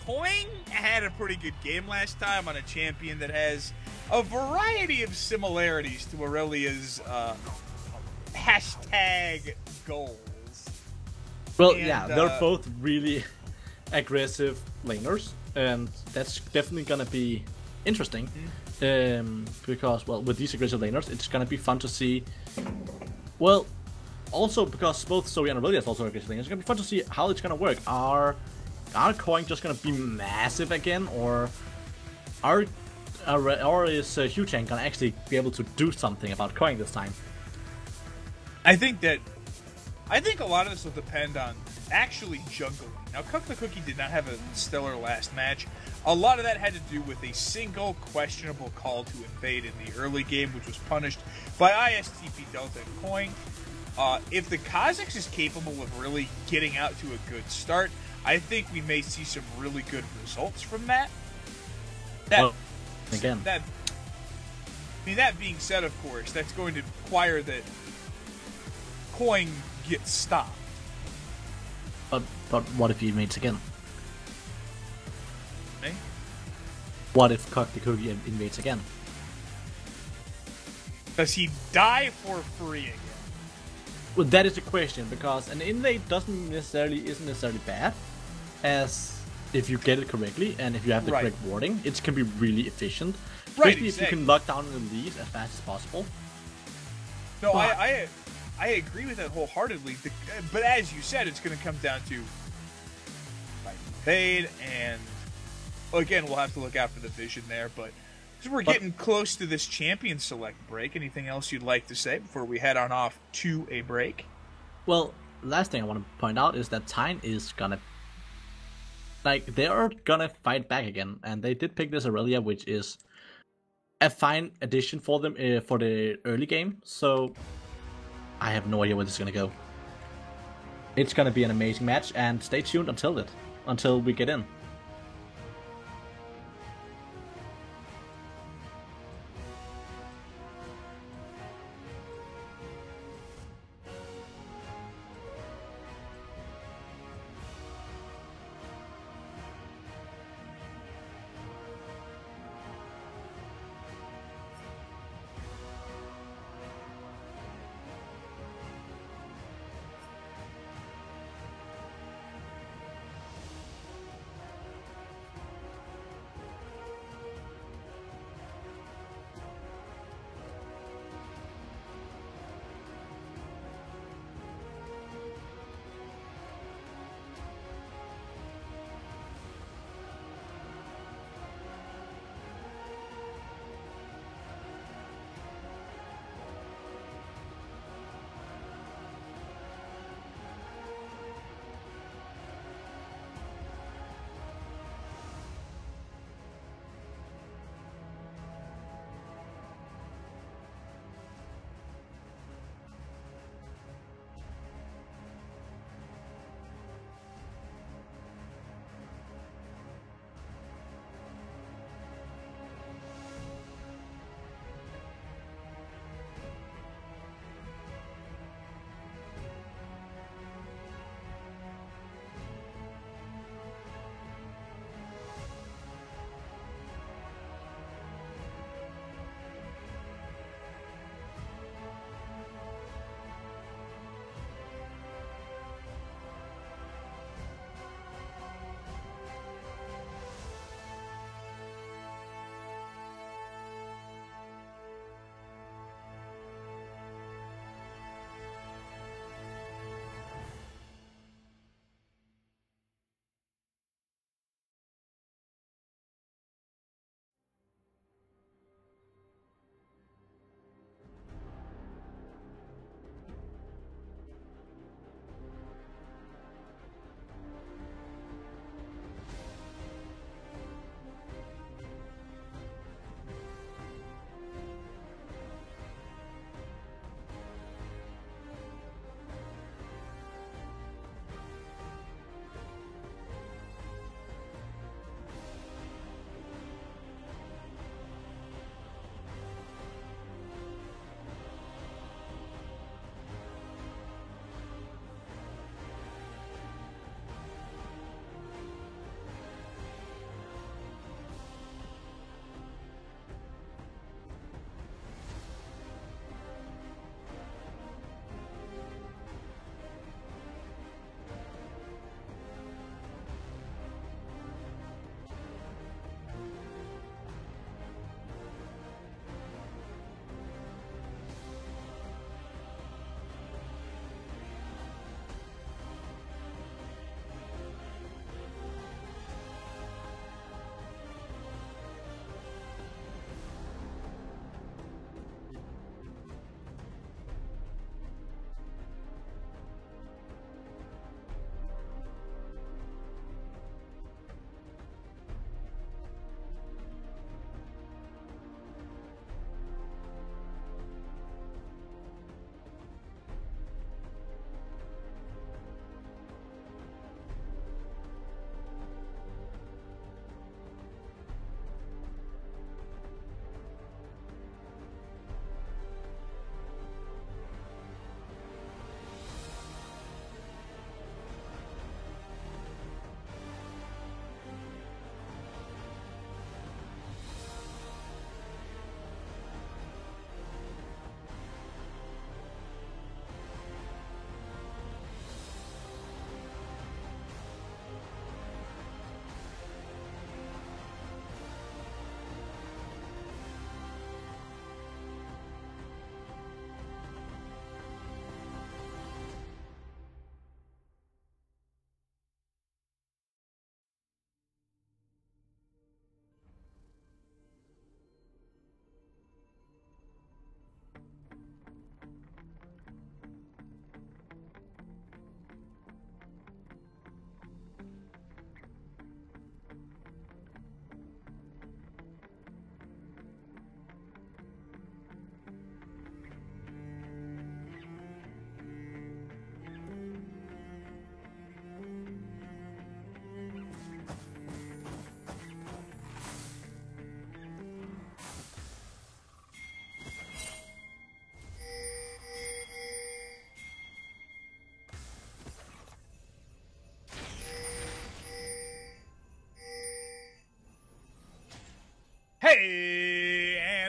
Coin had a pretty good game last time on a champion that has a variety of similarities to Aurelia's hashtag goals. Well, yeah, they're both really aggressive laners, and that's definitely gonna be interesting. Because, well, with these aggressive laners, it's gonna be fun to see. Well, also because both Zoe and Aurelia is also aggressive laners, it's gonna be fun to see how it's gonna work. Are Coin just gonna be massive again, or is Hu Chang gonna actually be able to do something about Coin this time? I think a lot of this will depend on actually jungling. Now, Cook the Cookie did not have a stellar last match. A lot of that had to do with a single questionable call to invade in the early game, which was punished by ISTP Delta and Coin. If the Kha'Zix is capable of really getting out to a good start, I think we may see some really good results from that. That being said, of course, that's going to require that Coin gets stopped. But what if he mates again? Me? What if Cook the Cookie invades again? Does he die for free again? Well, that is the question, because an invade isn't necessarily bad, as if you get it correctly and if you have the correct wording, it can be really efficient. Especially if you can lock down the lead as fast as possible. No, I agree with that wholeheartedly. But as you said, it's going to come down to invade, and again, we'll have to look out for the vision there. But because we're getting close to this champion select break, anything else you'd like to say before we head on off to a break? Well, last thing I want to point out is that Tejn is gonna, they are gonna fight back again, and they did pick this Aurelia, which is a fine addition for them for the early game. So I have no idea where this is gonna go. It's gonna be an amazing match, and stay tuned until we get in.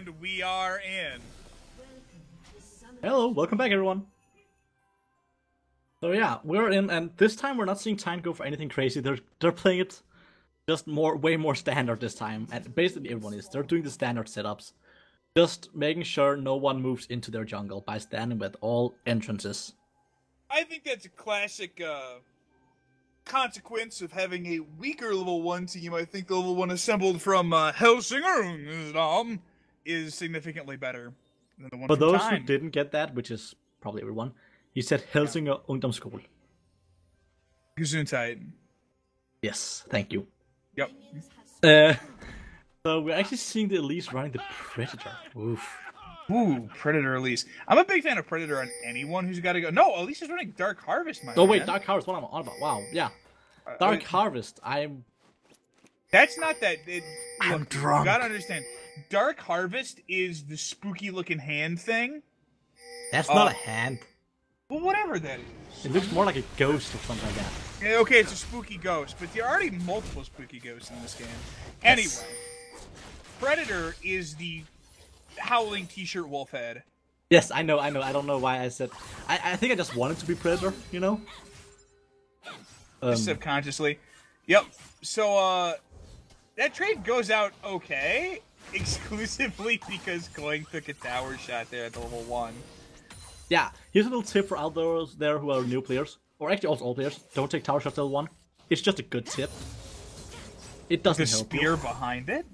And we are in. Hello, welcome back everyone. So yeah, we're in, and this time we're not seeing Tejn go for anything crazy. They're playing it just way more standard this time, and basically everyone is. They're doing the standard setups, just making sure no one moves into their jungle by standing with all entrances. I think that's a classic consequence of having a weaker level 1 team. I think the level 1 assembled from Helsingør is significantly better than the one For from those Tejn. who didn't get that, which is probably everyone, he said Helsingør Ungdomsskole. Gesundheit. Yes, thank you. Yep. So we're actually seeing the Elise running the Predator. Oof. Ooh, Predator Elise. I'm a big fan of Predator on anyone who's got to go. No, Elise is running Dark Harvest, my man. Oh wait, Dark Harvest, what am I on about? Wow, yeah. Dark Harvest, That's not that... I'm drunk. You gotta understand. Dark Harvest is the spooky looking hand thing. That's not a hand. Well, whatever that is. It looks more like a ghost or something like that. Yeah, okay, it's a spooky ghost, but there are already multiple spooky ghosts in this game. Anyway, Predator is the howling t-shirt wolf head. Yes, I know. I don't know why I said... I think I just wanted to be Predator, you know? Just subconsciously. Yep. So, that trade goes out okay, exclusively because Going took a tower shot there at the level 1. Yeah, here's a little tip for all those there who are new players, or actually also all players. Don't take tower shots level 1. It's just a good tip. It doesn't help you. The spear behind it?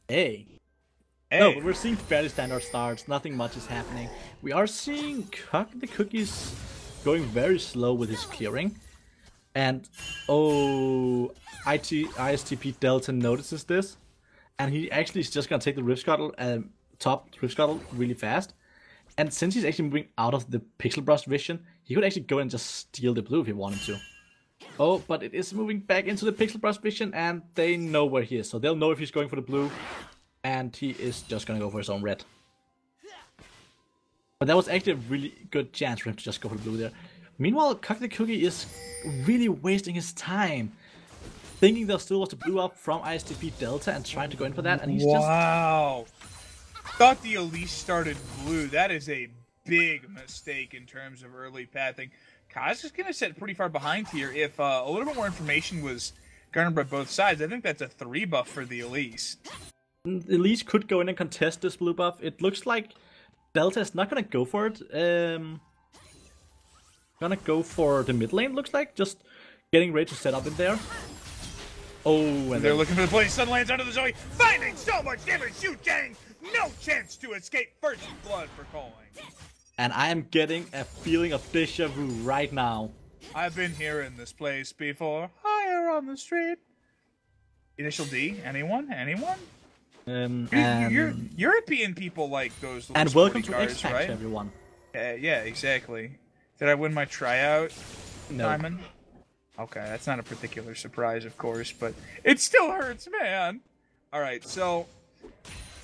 Hey. No, but we're seeing fairly standard starts. Nothing much is happening. We are seeing the Cookies going very slow with his clearing. And, ISTP Delta notices this. And he actually is just going to take the Rift Scuttle, top Rift Scuttle really fast. And since he's actually moving out of the Pixel Brush vision, he could actually go and just steal the blue if he wanted to. Oh, but it is moving back into the Pixel Brush vision, and they know where he is. So they'll know if he's going for the blue. And he is just going to go for his own red. But that was actually a really good chance for him to just go for the blue there. Meanwhile, the Cookie is really wasting his time. Thinking there still was the blue up from ISTP Delta and trying to go in for that. And he's Wow. Thought the Elise started blue. That is a big mistake in terms of early pathing. Kaz is going to sit pretty far behind here. If a little bit more information was garnered by both sides, I think that's a 3 buff for the Elise. Elise could go in and contest this blue buff. It looks like Delta is not going to go for it. Gonna go for the mid lane, looks like. Just getting ready to set up in there. Oh, and they're looking for the play. Sun lands under the Zoe, finding so much damage. Tejn, no chance to escape. First blood for Coin. And I am getting a feeling of deja vu right now. I've been here in this place before. Higher on the street. Initial D. Anyone? Anyone? European people like those. And welcome to cards, X-Pact, right? everyone. Yeah, exactly. Did I win my tryout, No. Simon? Okay, that's not a particular surprise, of course, but it still hurts, man. All right, so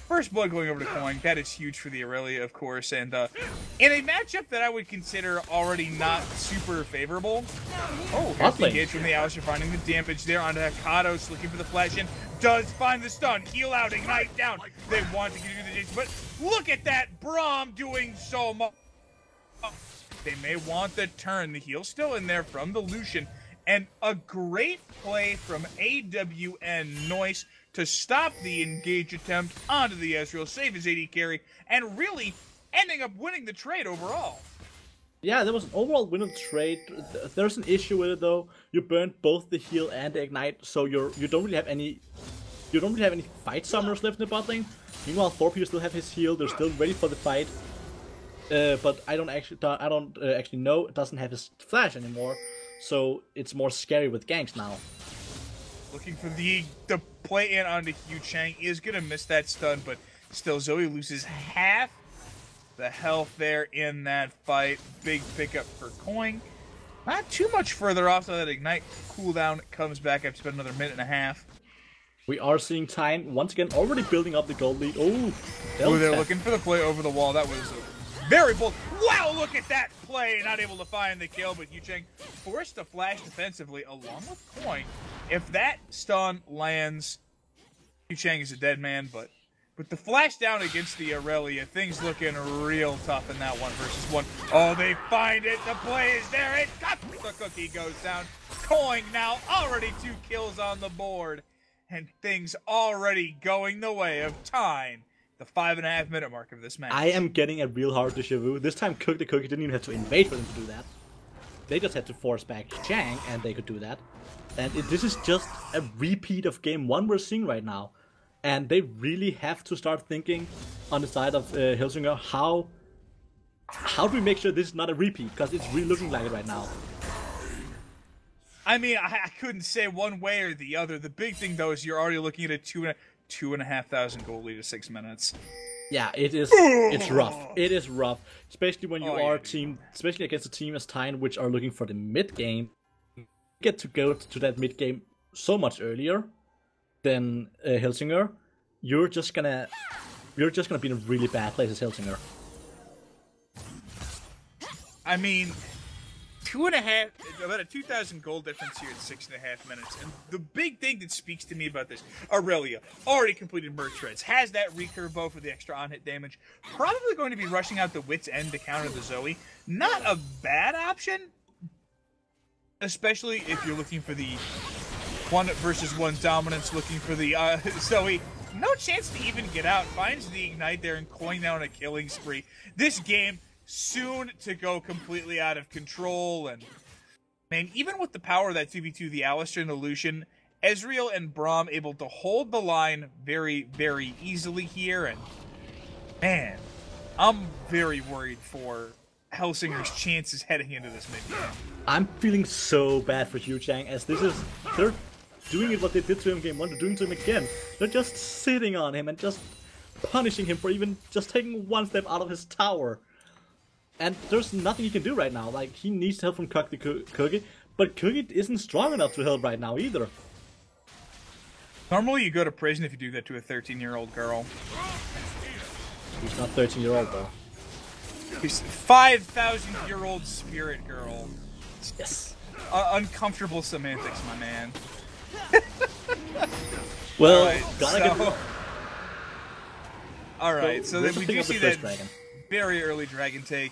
first blood going over to Coin. That is huge for the Aurelia, of course, and in a matchup that I would consider already not super favorable. Oh, here's the engage from the Alistair, finding the damage there onto Hakados, looking for the flash in. Does find the stun, heal out, ignite down. They want to get into the ditch, but look at that Braum doing so much. They may want the turn. The heal still in there from the Lucian. And a great play from AWN Noise to stop the engage attempt onto the Ezreal, save his AD carry, and really ending up winning the trade overall. Yeah, there was an overall win of the trade. There's an issue with it though. You burned both the heal and the ignite, so you don't really have any fight summoners left in the bot lane. Meanwhile, Thorpe still have his heal. They're still ready for the fight. But I don't actually know. It doesn't have his flash anymore, so it's more scary with ganks now. Looking for the play in onto Hu Chang, is gonna miss that stun, but still Zoe loses half the health there in that fight. Big pickup for Coin. Not too much further off, so that ignite cooldown comes back after spending another minute and a half. We are seeing Tejn once again already building up the gold lead. Oh, they're looking for the play over the wall. That was very bold. Wow, look at that play. Not able to find the kill, but Hu Chang forced to flash defensively along with Coin. If that stun lands, Hu Chang is a dead man, but But the flash down against the Aurelia, things looking real tough in that 1-versus-1. Oh, they find it. The play is there. It got the cookie goes down. Coin now already 2 kills on the board. And things already going the way of Tejn. The 5.5-minute mark of this match. I am getting a real hard déjà vu. This time Cook the Cookie didn't even have to invade for them to do that. They just had to force back Chang and they could do that. And this is just a repeat of game 1 we're seeing right now. And they really have to start thinking on the side of Helsingør, how do we make sure this is not a repeat? Because it's really looking like it right now. I mean, I couldn't say one way or the other. The big thing, though, is you're already looking at a 2,500 goal lead of 6 minutes. Yeah, it is. It's rough. It is rough, especially when you are a team, especially against a team as Tejn, which are looking for the mid game. You get to go to that mid game so much earlier than Helsingør. You're just gonna be in a really bad place as Helsingør. I mean, about a 2,000 goal difference here at 6.5 minutes. And the big thing that speaks to me about this, Aurelia, already completed merge threads, has that recurve bow for the extra on-hit damage, probably going to be rushing out the Wit's End to counter the Zoe. Not a bad option, especially if you're looking for the 1-versus-1 dominance, looking for the Zoe. No chance to even get out. Finds the Ignite there and coin down a killing spree. This game soon to go completely out of control, and man, even with the power of that 2v2, the Alistair and the Lucian, Ezreal and Braum able to hold the line very, very easily here, and man, I'm very worried for Helsingør's chances heading into this mid-game. I'm feeling so bad for Hugh Chang, as they're doing it what they did to him game 1, they're doing to him again. They're just sitting on him and just punishing him for even just taking one step out of his tower. And there's nothing he can do right now. Like, he needs help from Cook the Cookie, but Cookie isn't strong enough to help right now either. Normally you go to prison if you do that to a 13-year-old girl. He's not 13-year-old though. He's 5,000-year-old spirit girl. Yes. Uncomfortable semantics, my man. Well, Alright, so then we do see that dragon. Very early dragon take.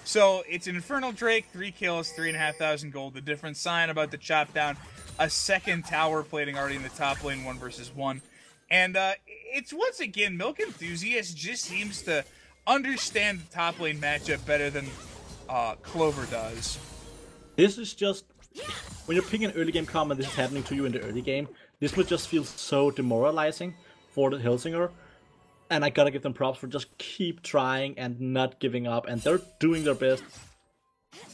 So it's an Infernal Drake, 3 kills, 3,500 gold. The different sign about the chop down. A second tower plating already in the top lane, 1-versus-1. And it's once again, Milk Enthusiast just seems to understand the top lane matchup better than Clover does. This is just, when you're picking an early game comp and this is happening to you in the early game, this would just feel so demoralizing for the Helsingør. And I gotta give them props for just keep trying and not giving up, and they're doing their best.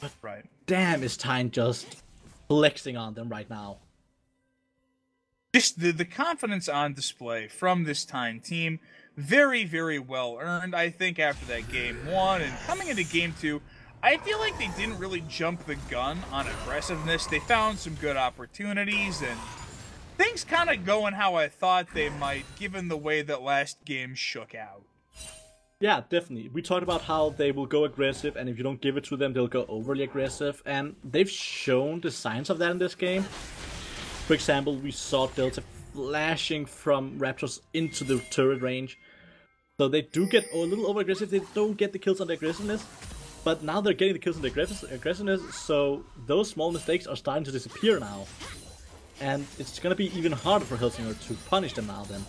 But right, damn, is Tejn just flexing on them right now. Just the confidence on display from this Tejn team, very, very well earned, I think, after that game 1. And coming into game 2, I feel like they didn't really jump the gun on aggressiveness. They found some good opportunities, and things kind of going how I thought they might, given the way that last game shook out. Yeah, definitely. We talked about how they will go aggressive, and if you don't give it to them, they'll go overly aggressive, and they've shown the signs of that in this game. For example, we saw Delta flashing from Raptors into the turret range. So they do get a little over aggressive, they don't get the kills on the aggressiveness, but now they're getting the kills on the aggressiveness, so those small mistakes are starting to disappear now. And it's going to be even harder for Helsingør to punish them now then.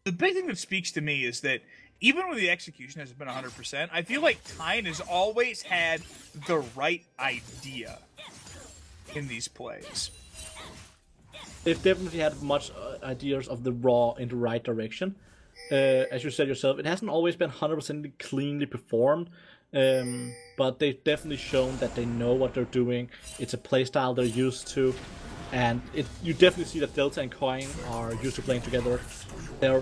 The big thing that speaks to me is that even when the execution has been 100%, I feel like Tejn has always had the right idea in these plays. They've definitely had much ideas of the raw in the right direction. As you said yourself, it hasn't always been 100% cleanly performed. But they've definitely shown that they know what they're doing. It's a playstyle they're used to. And you definitely see that Delta and Coin are used to playing together. They're...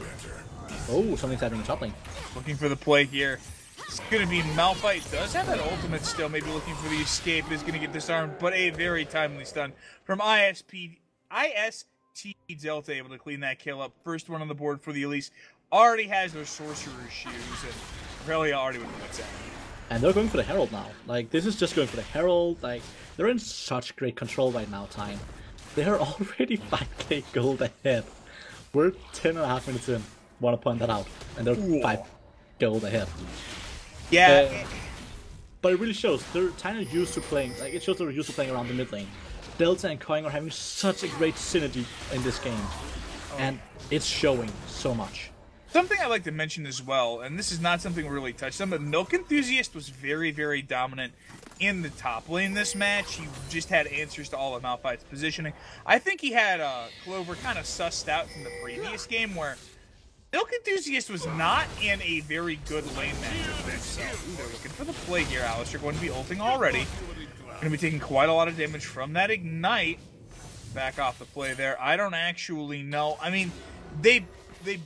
Oh, something's happening in top lane. Looking for the play here. It's going to be Malphite. Does have that ultimate still. Maybe looking for the escape. Is going to get disarmed. But a very timely stun from IST Delta, able to clean that kill up. First one on the board for the Elise. Already has those Sorcerer's shoes. And Aurelia already with what's that. And they're going for the Herald now. Like, this is just going for the Herald. Like, they're in such great control right now, Tejn. They are already 5k gold ahead. We're 10.5 minutes in. want to point that out. And they're 5 gold ahead. Yeah. But it really shows they're kind of used to playing. Like it shows they're used to playing around the mid lane. Delta and Coin are having such a great synergy in this game, and it's showing so much. Something I'd like to mention as well, and this is not something we really touched on, but Milk Enthusiast was very, very dominant in the top lane this match. He just had answers to all of Malphite's positioning. I think he had Clover kind of sussed out from the previous game where Milk Enthusiast was not in a very good lane matchup with himself. Ooh, they're looking for the play here. Alistair going to be ulting already. Going to be taking quite a lot of damage from that Ignite. Back off the play there. I don't actually know. I mean, they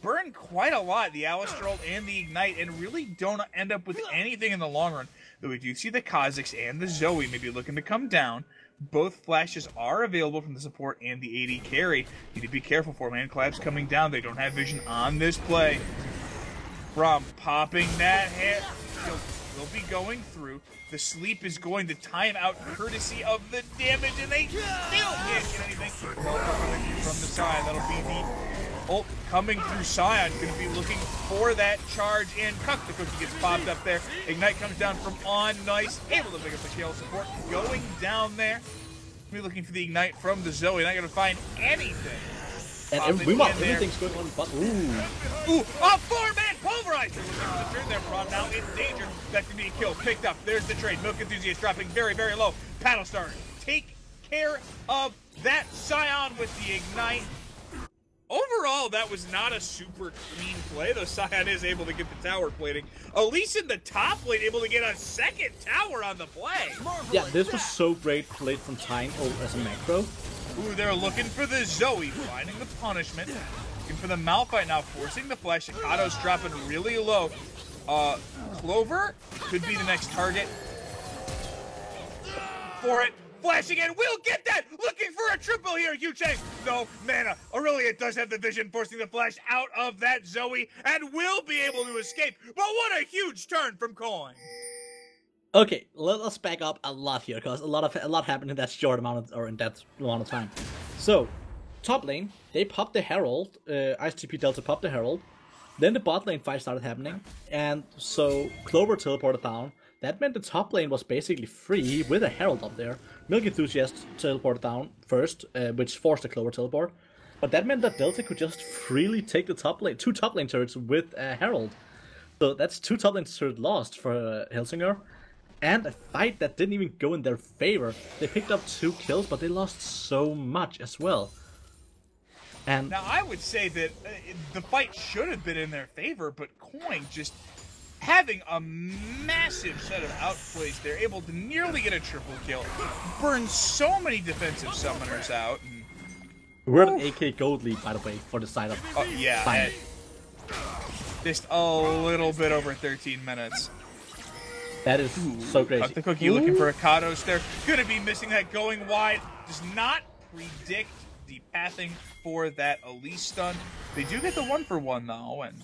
burn quite a lot, the Alistair ult and the Ignite, and really don't end up with anything in the long run. Though we do see the Kha'Zix and the Zoe maybe looking to come down. Both flashes are available from the support and the AD carry. Need to be careful for Man Collapse coming down. They don't have vision on this play. From popping that hit, he'll be going through. The sleep is going to time out courtesy of the damage, and they still can't get anything. From the side, that'll be the ult coming through. Sion going to be looking for that charge, and Cuck the Cookie gets popped up there. Ignite comes down from on, nice, able to pick up the kill. Support going down there. We're looking for the Ignite from the Zoe, not going to find anything. And everything's going on, but ooh, a 4-man pulverizer! Looking for the turn there, Braun now in danger. That could be a kill, picked up. There's the trade. Milk Enthusiast dropping very, very low. Paddlestar, take care of that Scion with the Ignite. Overall, that was not a super clean play, though Scion is able to get the tower plating. Elise in the top lane able to get a second tower on the play. Yeah, this was so great played from Tejn as a macro. Ooh, they're looking for the Zoe, finding the punishment. Looking for the Malphite now, forcing the flash. Shikado's dropping really low. Clover could be the next target for it. Flashing in, we'll get that! Looking for a triple here, Yu-Chang! No, mana. Aurelia does have the vision, forcing the flash out of that Zoe, and will be able to escape. But what a huge turn from Coin! Okay, let us back up a lot here, because a lot happened in that short amount of, in that amount of time. So, top lane, they popped the Herald, ICTP Delta popped the Herald, then the bot lane fight started happening, and so Clover teleported down. That meant the top lane was basically free with a Herald up there. Milk Enthusiast teleported down first, which forced the Clover teleport. But that meant that Delta could just freely take the top lane, 2 top lane turrets with a Herald. So that's 2 top lane turrets lost for Helsingør. And a fight that didn't even go in their favor. They picked up 2 kills, but they lost so much as well. And now I would say that the fight should have been in their favor, but Coin just having a massive set of outplays. They're able to nearly get a triple kill, burn so many defensive summoners out. And we're at an AK gold lead, by the way, for the side of yeah, just a little bit over 13 minutes. That is so crazy. The Cookie looking for a Kados there. Gonna be missing that going wide. Does not predict the pathing for that Elise stun. They do get the 1-for-1 though, and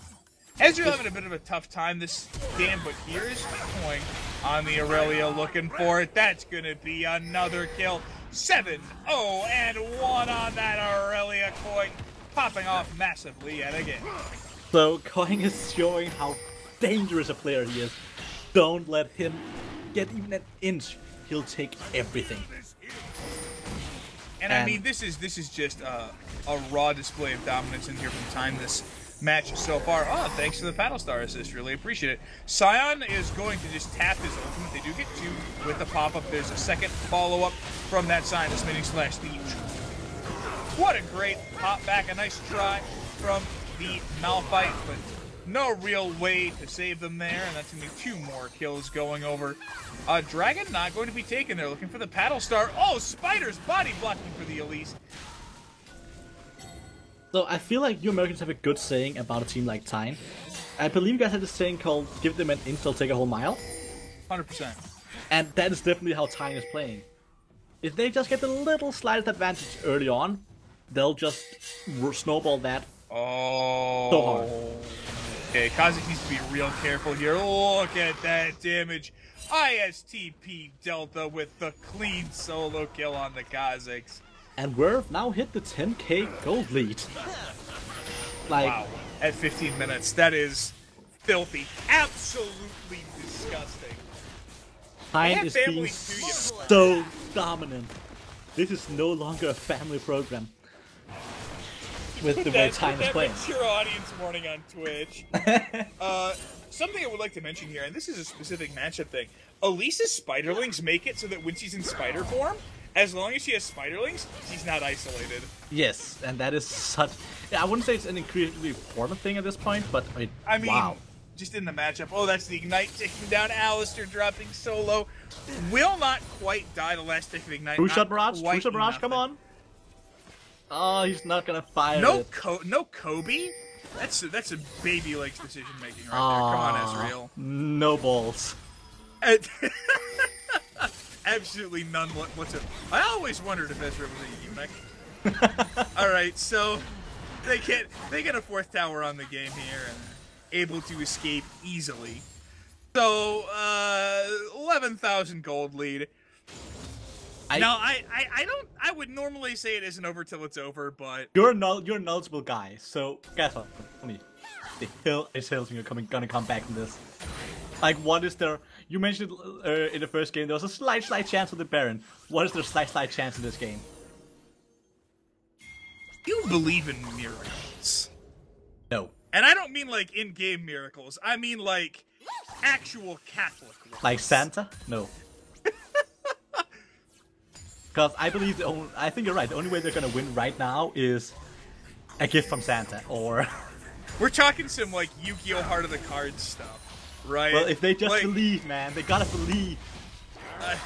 Ezreal having a bit of a tough time this game, but here's Coin on the Aurelia looking for it. That's gonna be another kill. 7-0 and 1 on that Aurelia. Coin popping off massively yet again. So Coin is showing how dangerous a player he is. Don't let him get even an inch. He'll take everything. And I mean, this is just a raw display of dominance in here from Tejn this match so far. Oh, thanks to the Paddlestar assist. Really appreciate it. Sion is going to just tap his ultimate. They do get 2 with the pop-up. There's a second follow-up from that Sion, the Smithing Slash. What a great pop back. A nice try from the Malphite, but no real way to save them there, and that's going to be 2 more kills going over. Dragon not going to be taken there, looking for the Paddlestar. Oh, Spider's body blocking for the Elise. So I feel like you Americans have a good saying about a team like Tejn. I believe you guys have this saying called, give them an inch, they'll take a whole mile. 100%. And that is definitely how Tejn is playing. If they just get a little slight advantage early on, they'll just snowball that so hard. Okay, Kha'Zix needs to be real careful here. Look at that damage. ISTP Delta with the clean solo kill on the Kha'Zix. And we've now hit the 10k gold lead. Like, wow. at 15 minutes. That is filthy. Absolutely disgusting. Tejn is being so dominant. This is no longer a family program. With the way Tejn is playing. That's your audience warning on Twitch. Something I would like to mention here, and this is a specific matchup thing. Elise's Spiderlings make it so that when she's in spider form, as long as she has Spiderlings, she's not isolated. Yes, and that is such... Yeah, I wouldn't say it's an incredibly important thing at this point, but I mean, wow. Just in the matchup. Oh, that's the Ignite taking down Alistair, dropping solo. Will not quite die the last tick of Ignite. True shot Barrage, true shot Barrage, come on. Oh, he's not gonna fire it. No Kobe? That's a baby legs decision making right there. Come on, Ezreal. No balls. Absolutely none whatsoever. I always wondered if Ezreal was a eunuch. Alright, so they get a 4th tower on the game here and able to escape easily. So 11,000 gold lead. I would normally say it isn't over till it's over, but you're a knowledgeable guy. So guess what? The hell is Helsingør gonna come back in this? Like, what is there? You mentioned in the first game there was a slight chance of the Baron. What is their slight chance in this game? You believe in miracles? No. And I don't mean like in-game miracles. I mean like actual Catholic ones. Like Santa? No. Because I believe I think you're right. The only way they're gonna win right now is a gift from Santa, or we're talking some like Yu-Gi-Oh! Heart of the Cards stuff, right? Well, if they just believe, man, they gotta believe.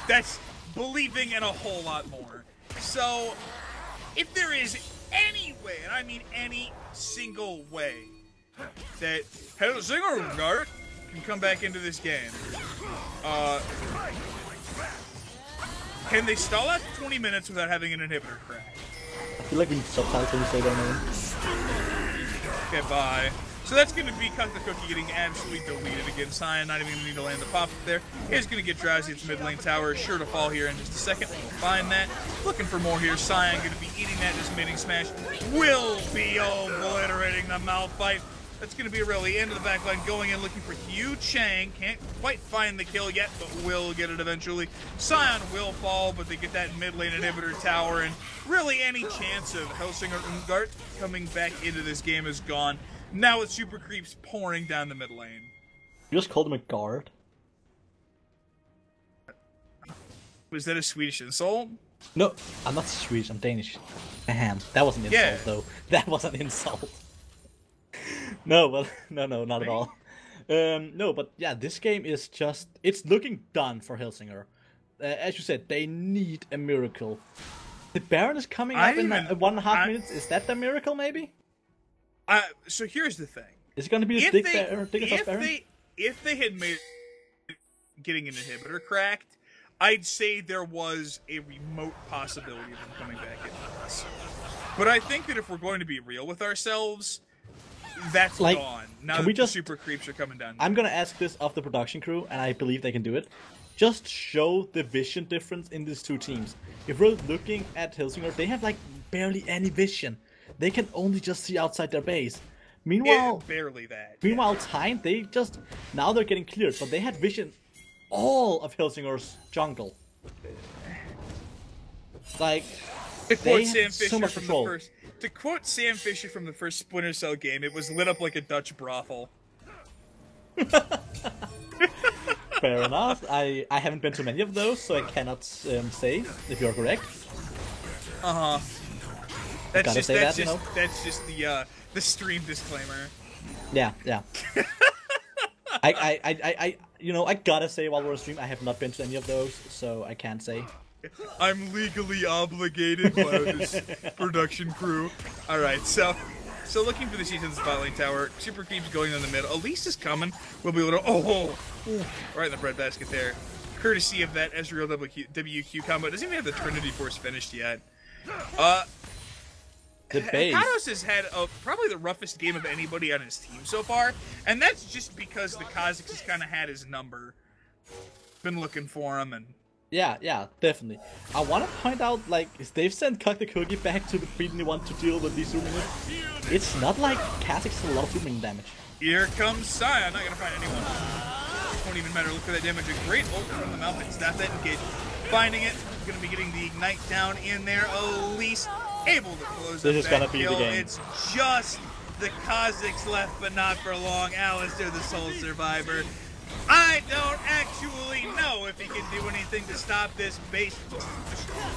That's believing and a whole lot more. So, if there is any way, and I mean any single way, that Helsingør can come back into this game, can they stall out 20 minutes without having an inhibitor crack? I feel like we need subtitles when you say their name. Okay, bye. So that's going to be Cut the Cookie getting absolutely deleted against Sion. Not even going to need to land the pop up there. He's going to get Drowsy. Its mid lane tower. Sure to fall here in just a second. We'll find that. Looking for more here. Sion going to be eating that. This mating smash will be obliterating the Malphite. That's going to be really into the backline, going in looking for Yu Chang. Can't quite find the kill yet, but will get it eventually. Sion will fall, but they get that mid lane inhibitor tower, and really any chance of Helsingør coming back into this game is gone. Now with super creeps pouring down the mid lane. You just called him a guard? Was that a Swedish insult? No, I'm not Swedish, I'm Danish. Ahem. That was an insult, though. That was an insult. No, well, no, not at all. No, but yeah, this game is just... It's looking done for Helsingør. As you said, they need a miracle. The Baron is coming up in 1.5 minutes. Is that the miracle, maybe? So here's the thing. Is it going to be a Baron? If they had made getting an inhibitor cracked, I'd say there was a remote possibility of them coming back into this. But I think that if we're going to be real with ourselves... That's gone. Now that the super creeps are coming down. I'm gonna ask this of the production crew, and I believe they can do it. Just show the vision difference in these two teams. If we're looking at Helsingør, they have like barely any vision. They can only just see outside their base. Meanwhile, barely that. Meanwhile, Tejn, they just now they're getting cleared, but they had vision all of Helsingør's jungle. Like they have so much control. To quote Sam Fisher from the first Splinter Cell game, it was lit up like a Dutch brothel. Fair enough. I haven't been to many of those, so I cannot say if you're correct. That's just the stream disclaimer. Yeah. I gotta say while we're on stream, I have not been to any of those, so I can't say. I'm legally obligated by this production crew. Alright, so looking for the season's spot lane tower. Super keeps going in the middle. Elise is coming. We'll be able to... right in the breadbasket there. Courtesy of that Ezreal WQ combo. Doesn't even have the Trinity Force finished yet. The base. Kados has had probably the roughest game of anybody on his team so far. And that's just because the Kha'Zix has kind of had his number. Been looking for him and... Yeah, definitely. I want to point out, like, if they've sent Cock the Cookie back to the Freedom one to deal with these zooming in, it's not like Kha'Zix has a lot of zooming damage. Here comes Sion, not gonna find anyone. Won't even matter, look for that damage. A great ult from the Malphite, stop that engage. Finding it, gonna be getting the Ignite down in there. Elise able to close this up is that gonna be kill. the game. It's just the Kha'Zix left, but not for long. Alistair, the sole survivor. I don't actually know if he can do anything to stop this base.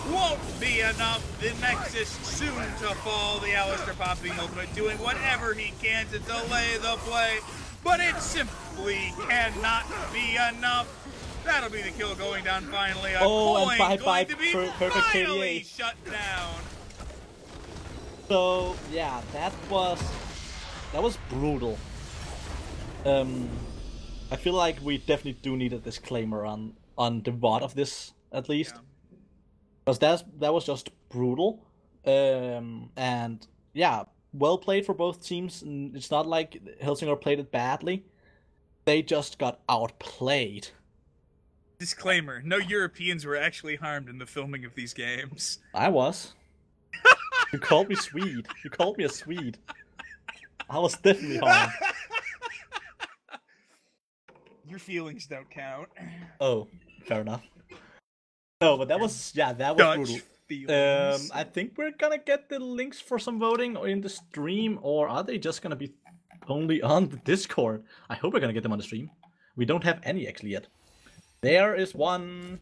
Won't be enough. The Nexus soon to fall. The Alistair popping ultimate, doing whatever he can to delay the play, but it simply cannot be enough. That'll be the kill going down finally. Oh, and bye-bye, to be perfect finally KDA. shut down. So yeah, that was brutal. I feel like we definitely do need a disclaimer on the VOD of this, at least, because that was just brutal. And yeah, well played for both teams. It's not like Helsingør played it badly; they just got outplayed. Disclaimer: no Europeans were actually harmed in the filming of these games. I was. You called me Swede. You called me a Swede. I was definitely harmed. Your feelings don't count. Oh, fair enough. No, but that was Dutch brutal. feelings. I think we're gonna get the links for some voting in the stream, or are they just gonna be only on the Discord? I hope we're gonna get them on the stream. We don't have any actually yet. There is one.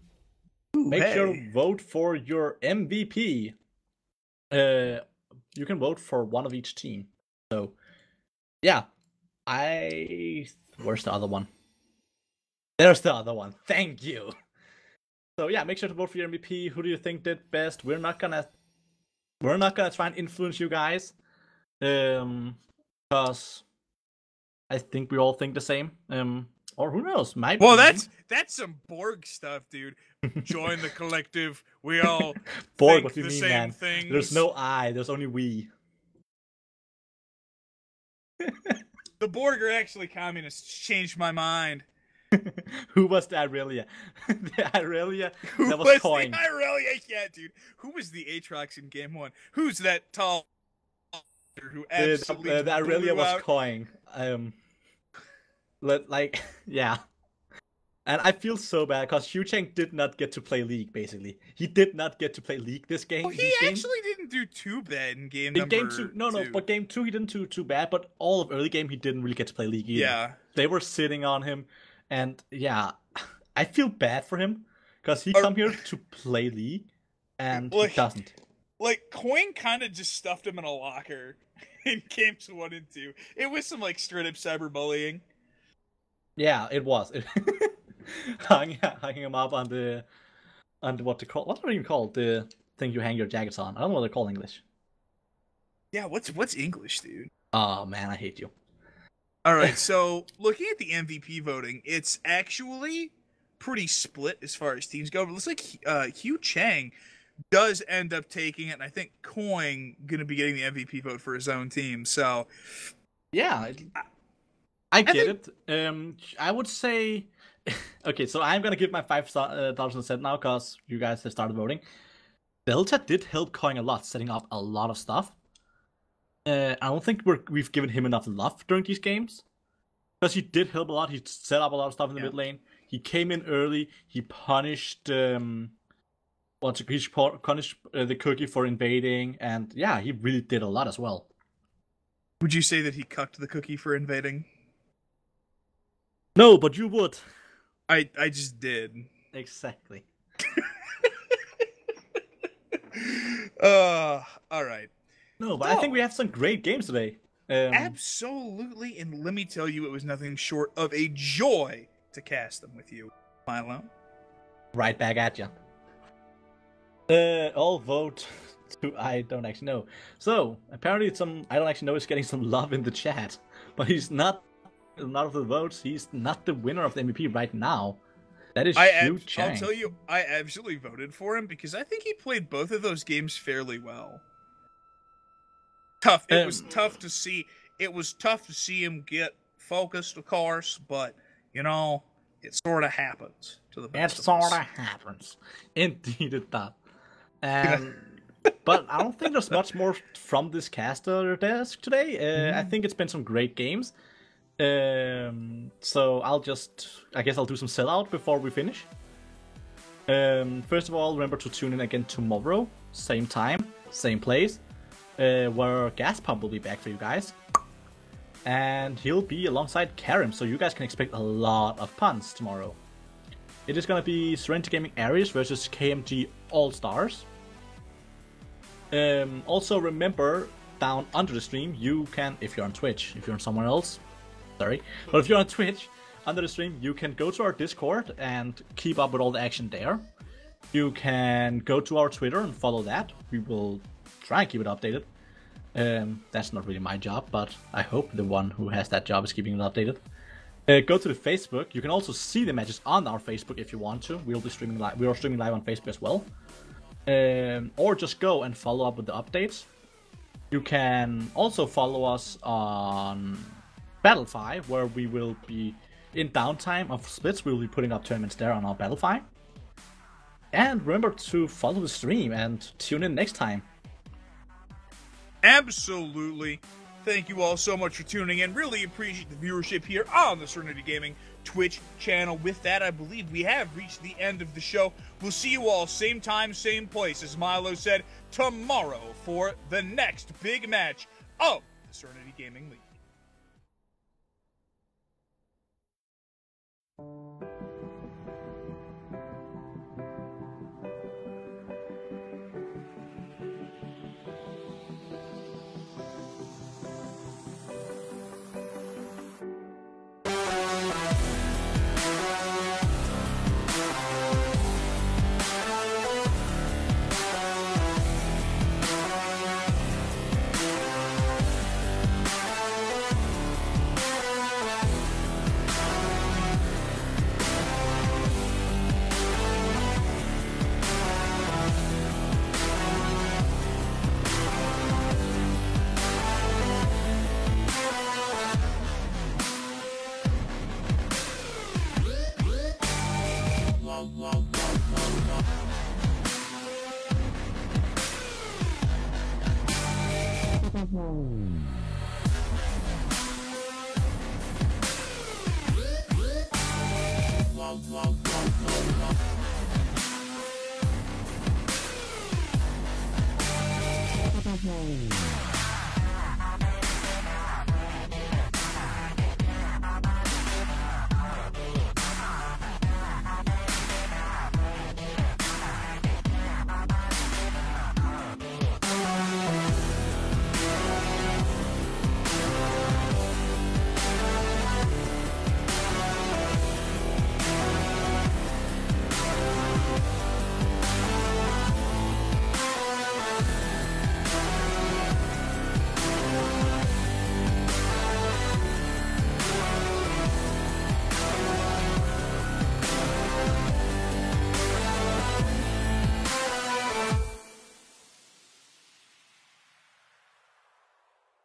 Make sure to vote for your MVP. You can vote for one of each team. So, yeah. Where's the other one? There's the other one. Thank you. So yeah, make sure to vote for your MVP. Who do you think did best? We're not gonna try and influence you guys, because I think we all think the same. Or who knows? Well, that's some Borg stuff, dude. Join the collective. We all Borg. think What do you the mean, same man? things. There's no I. There's only we. The Borg are actually communists. Changed my mind. Who was the Irelia? The Irelia Who that was coined. The Irelia? Yeah, dude. Who was the Aatrox in Game 1? Who's that tall who absolutely the Irelia blew was out? coined. Yeah. And I feel so bad because Hu Cheng did not get to play League, basically. He did not get to play League this game. Well, he actually didn't do too bad in game number game 2. No, but game 2 he didn't do too bad, but all of early game he didn't really get to play League either. Yeah. They were sitting on him, and yeah, I feel bad for him because he come here to play League, and he doesn't. Like, Coin kind of just stuffed him in a locker in games 1 and 2. It was some, like, straight-up cyberbullying. Yeah, it was. Hanging him up on the what are you called? The thing you hang your jackets on. I don't know what they're called in English. Yeah, what's English, dude? Oh man, I hate you. All right, so looking at the MVP voting, it's actually pretty split as far as teams go. But it looks like Hu Cheng does end up taking it, and I think Coin gonna be getting the MVP vote for his own team. So yeah, I get it. I would say, okay, so I'm gonna give my $5,000 now because you guys have started voting. Delta did help Coin a lot, setting up a lot of stuff. I don't think we've given him enough love during these games, because he did help a lot. He set up a lot of stuff in the mid lane. He came in early. He punished the cookie for invading, and yeah, he really did a lot as well. Would you say that he cucked the cookie for invading? No, but you would. I just did. Exactly. All right. No, but I think we have some great games today. Absolutely, and let me tell you, it was nothing short of a joy to cast them with you, Milo. Right back at you. All vote to I don't actually know. So apparently, I don't actually know is getting some love in the chat, but he's not. None of the votes. He's not the winner of the MVP right now. That is Hu Cheng. I'll tell you, I absolutely voted for him because I think he played both of those games fairly well. Tough. It was tough to see. It was tough to see him get focused, of course, but you know, it sort of happens. To the It best of sort us. of happens. Indeed it does. But I don't think there's much more from this caster desk today. I think it's been some great games. So I guess I'll do some sellout before we finish. First of all, remember to tune in again tomorrow, same time, same place, where Gas Pump will be back for you guys. And he'll be alongside Karim, so you guys can expect a lot of puns tomorrow. It is gonna be Serenity Gaming Aries versus KMG All-Stars. Also remember, down under the stream, you can, if you're on Twitch, if you're on somewhere else, sorry, but if you're on Twitch, under the stream, you can go to our Discord and keep up with all the action there. You can go to our Twitter and follow that. We will try and keep it updated. That's not really my job, but I hope the one who has that job is keeping it updated. Go to the Facebook. You can also see the matches on our Facebook if you want to. We'll be streaming live. We are streaming live on Facebook as well. Or just go and follow up with the updates. You can also follow us on Battlefy, where we will be in downtime of splits. We'll be putting up tournaments there on our Battlefy. And remember to follow the stream and tune in next time. Absolutely. Thank you all so much for tuning in. Really appreciate the viewership here on the Serenity Gaming Twitch channel. With that, I believe we have reached the end of the show. We'll see you all same time, same place, as Milo said, tomorrow for the next big match of the Serenity Gaming League.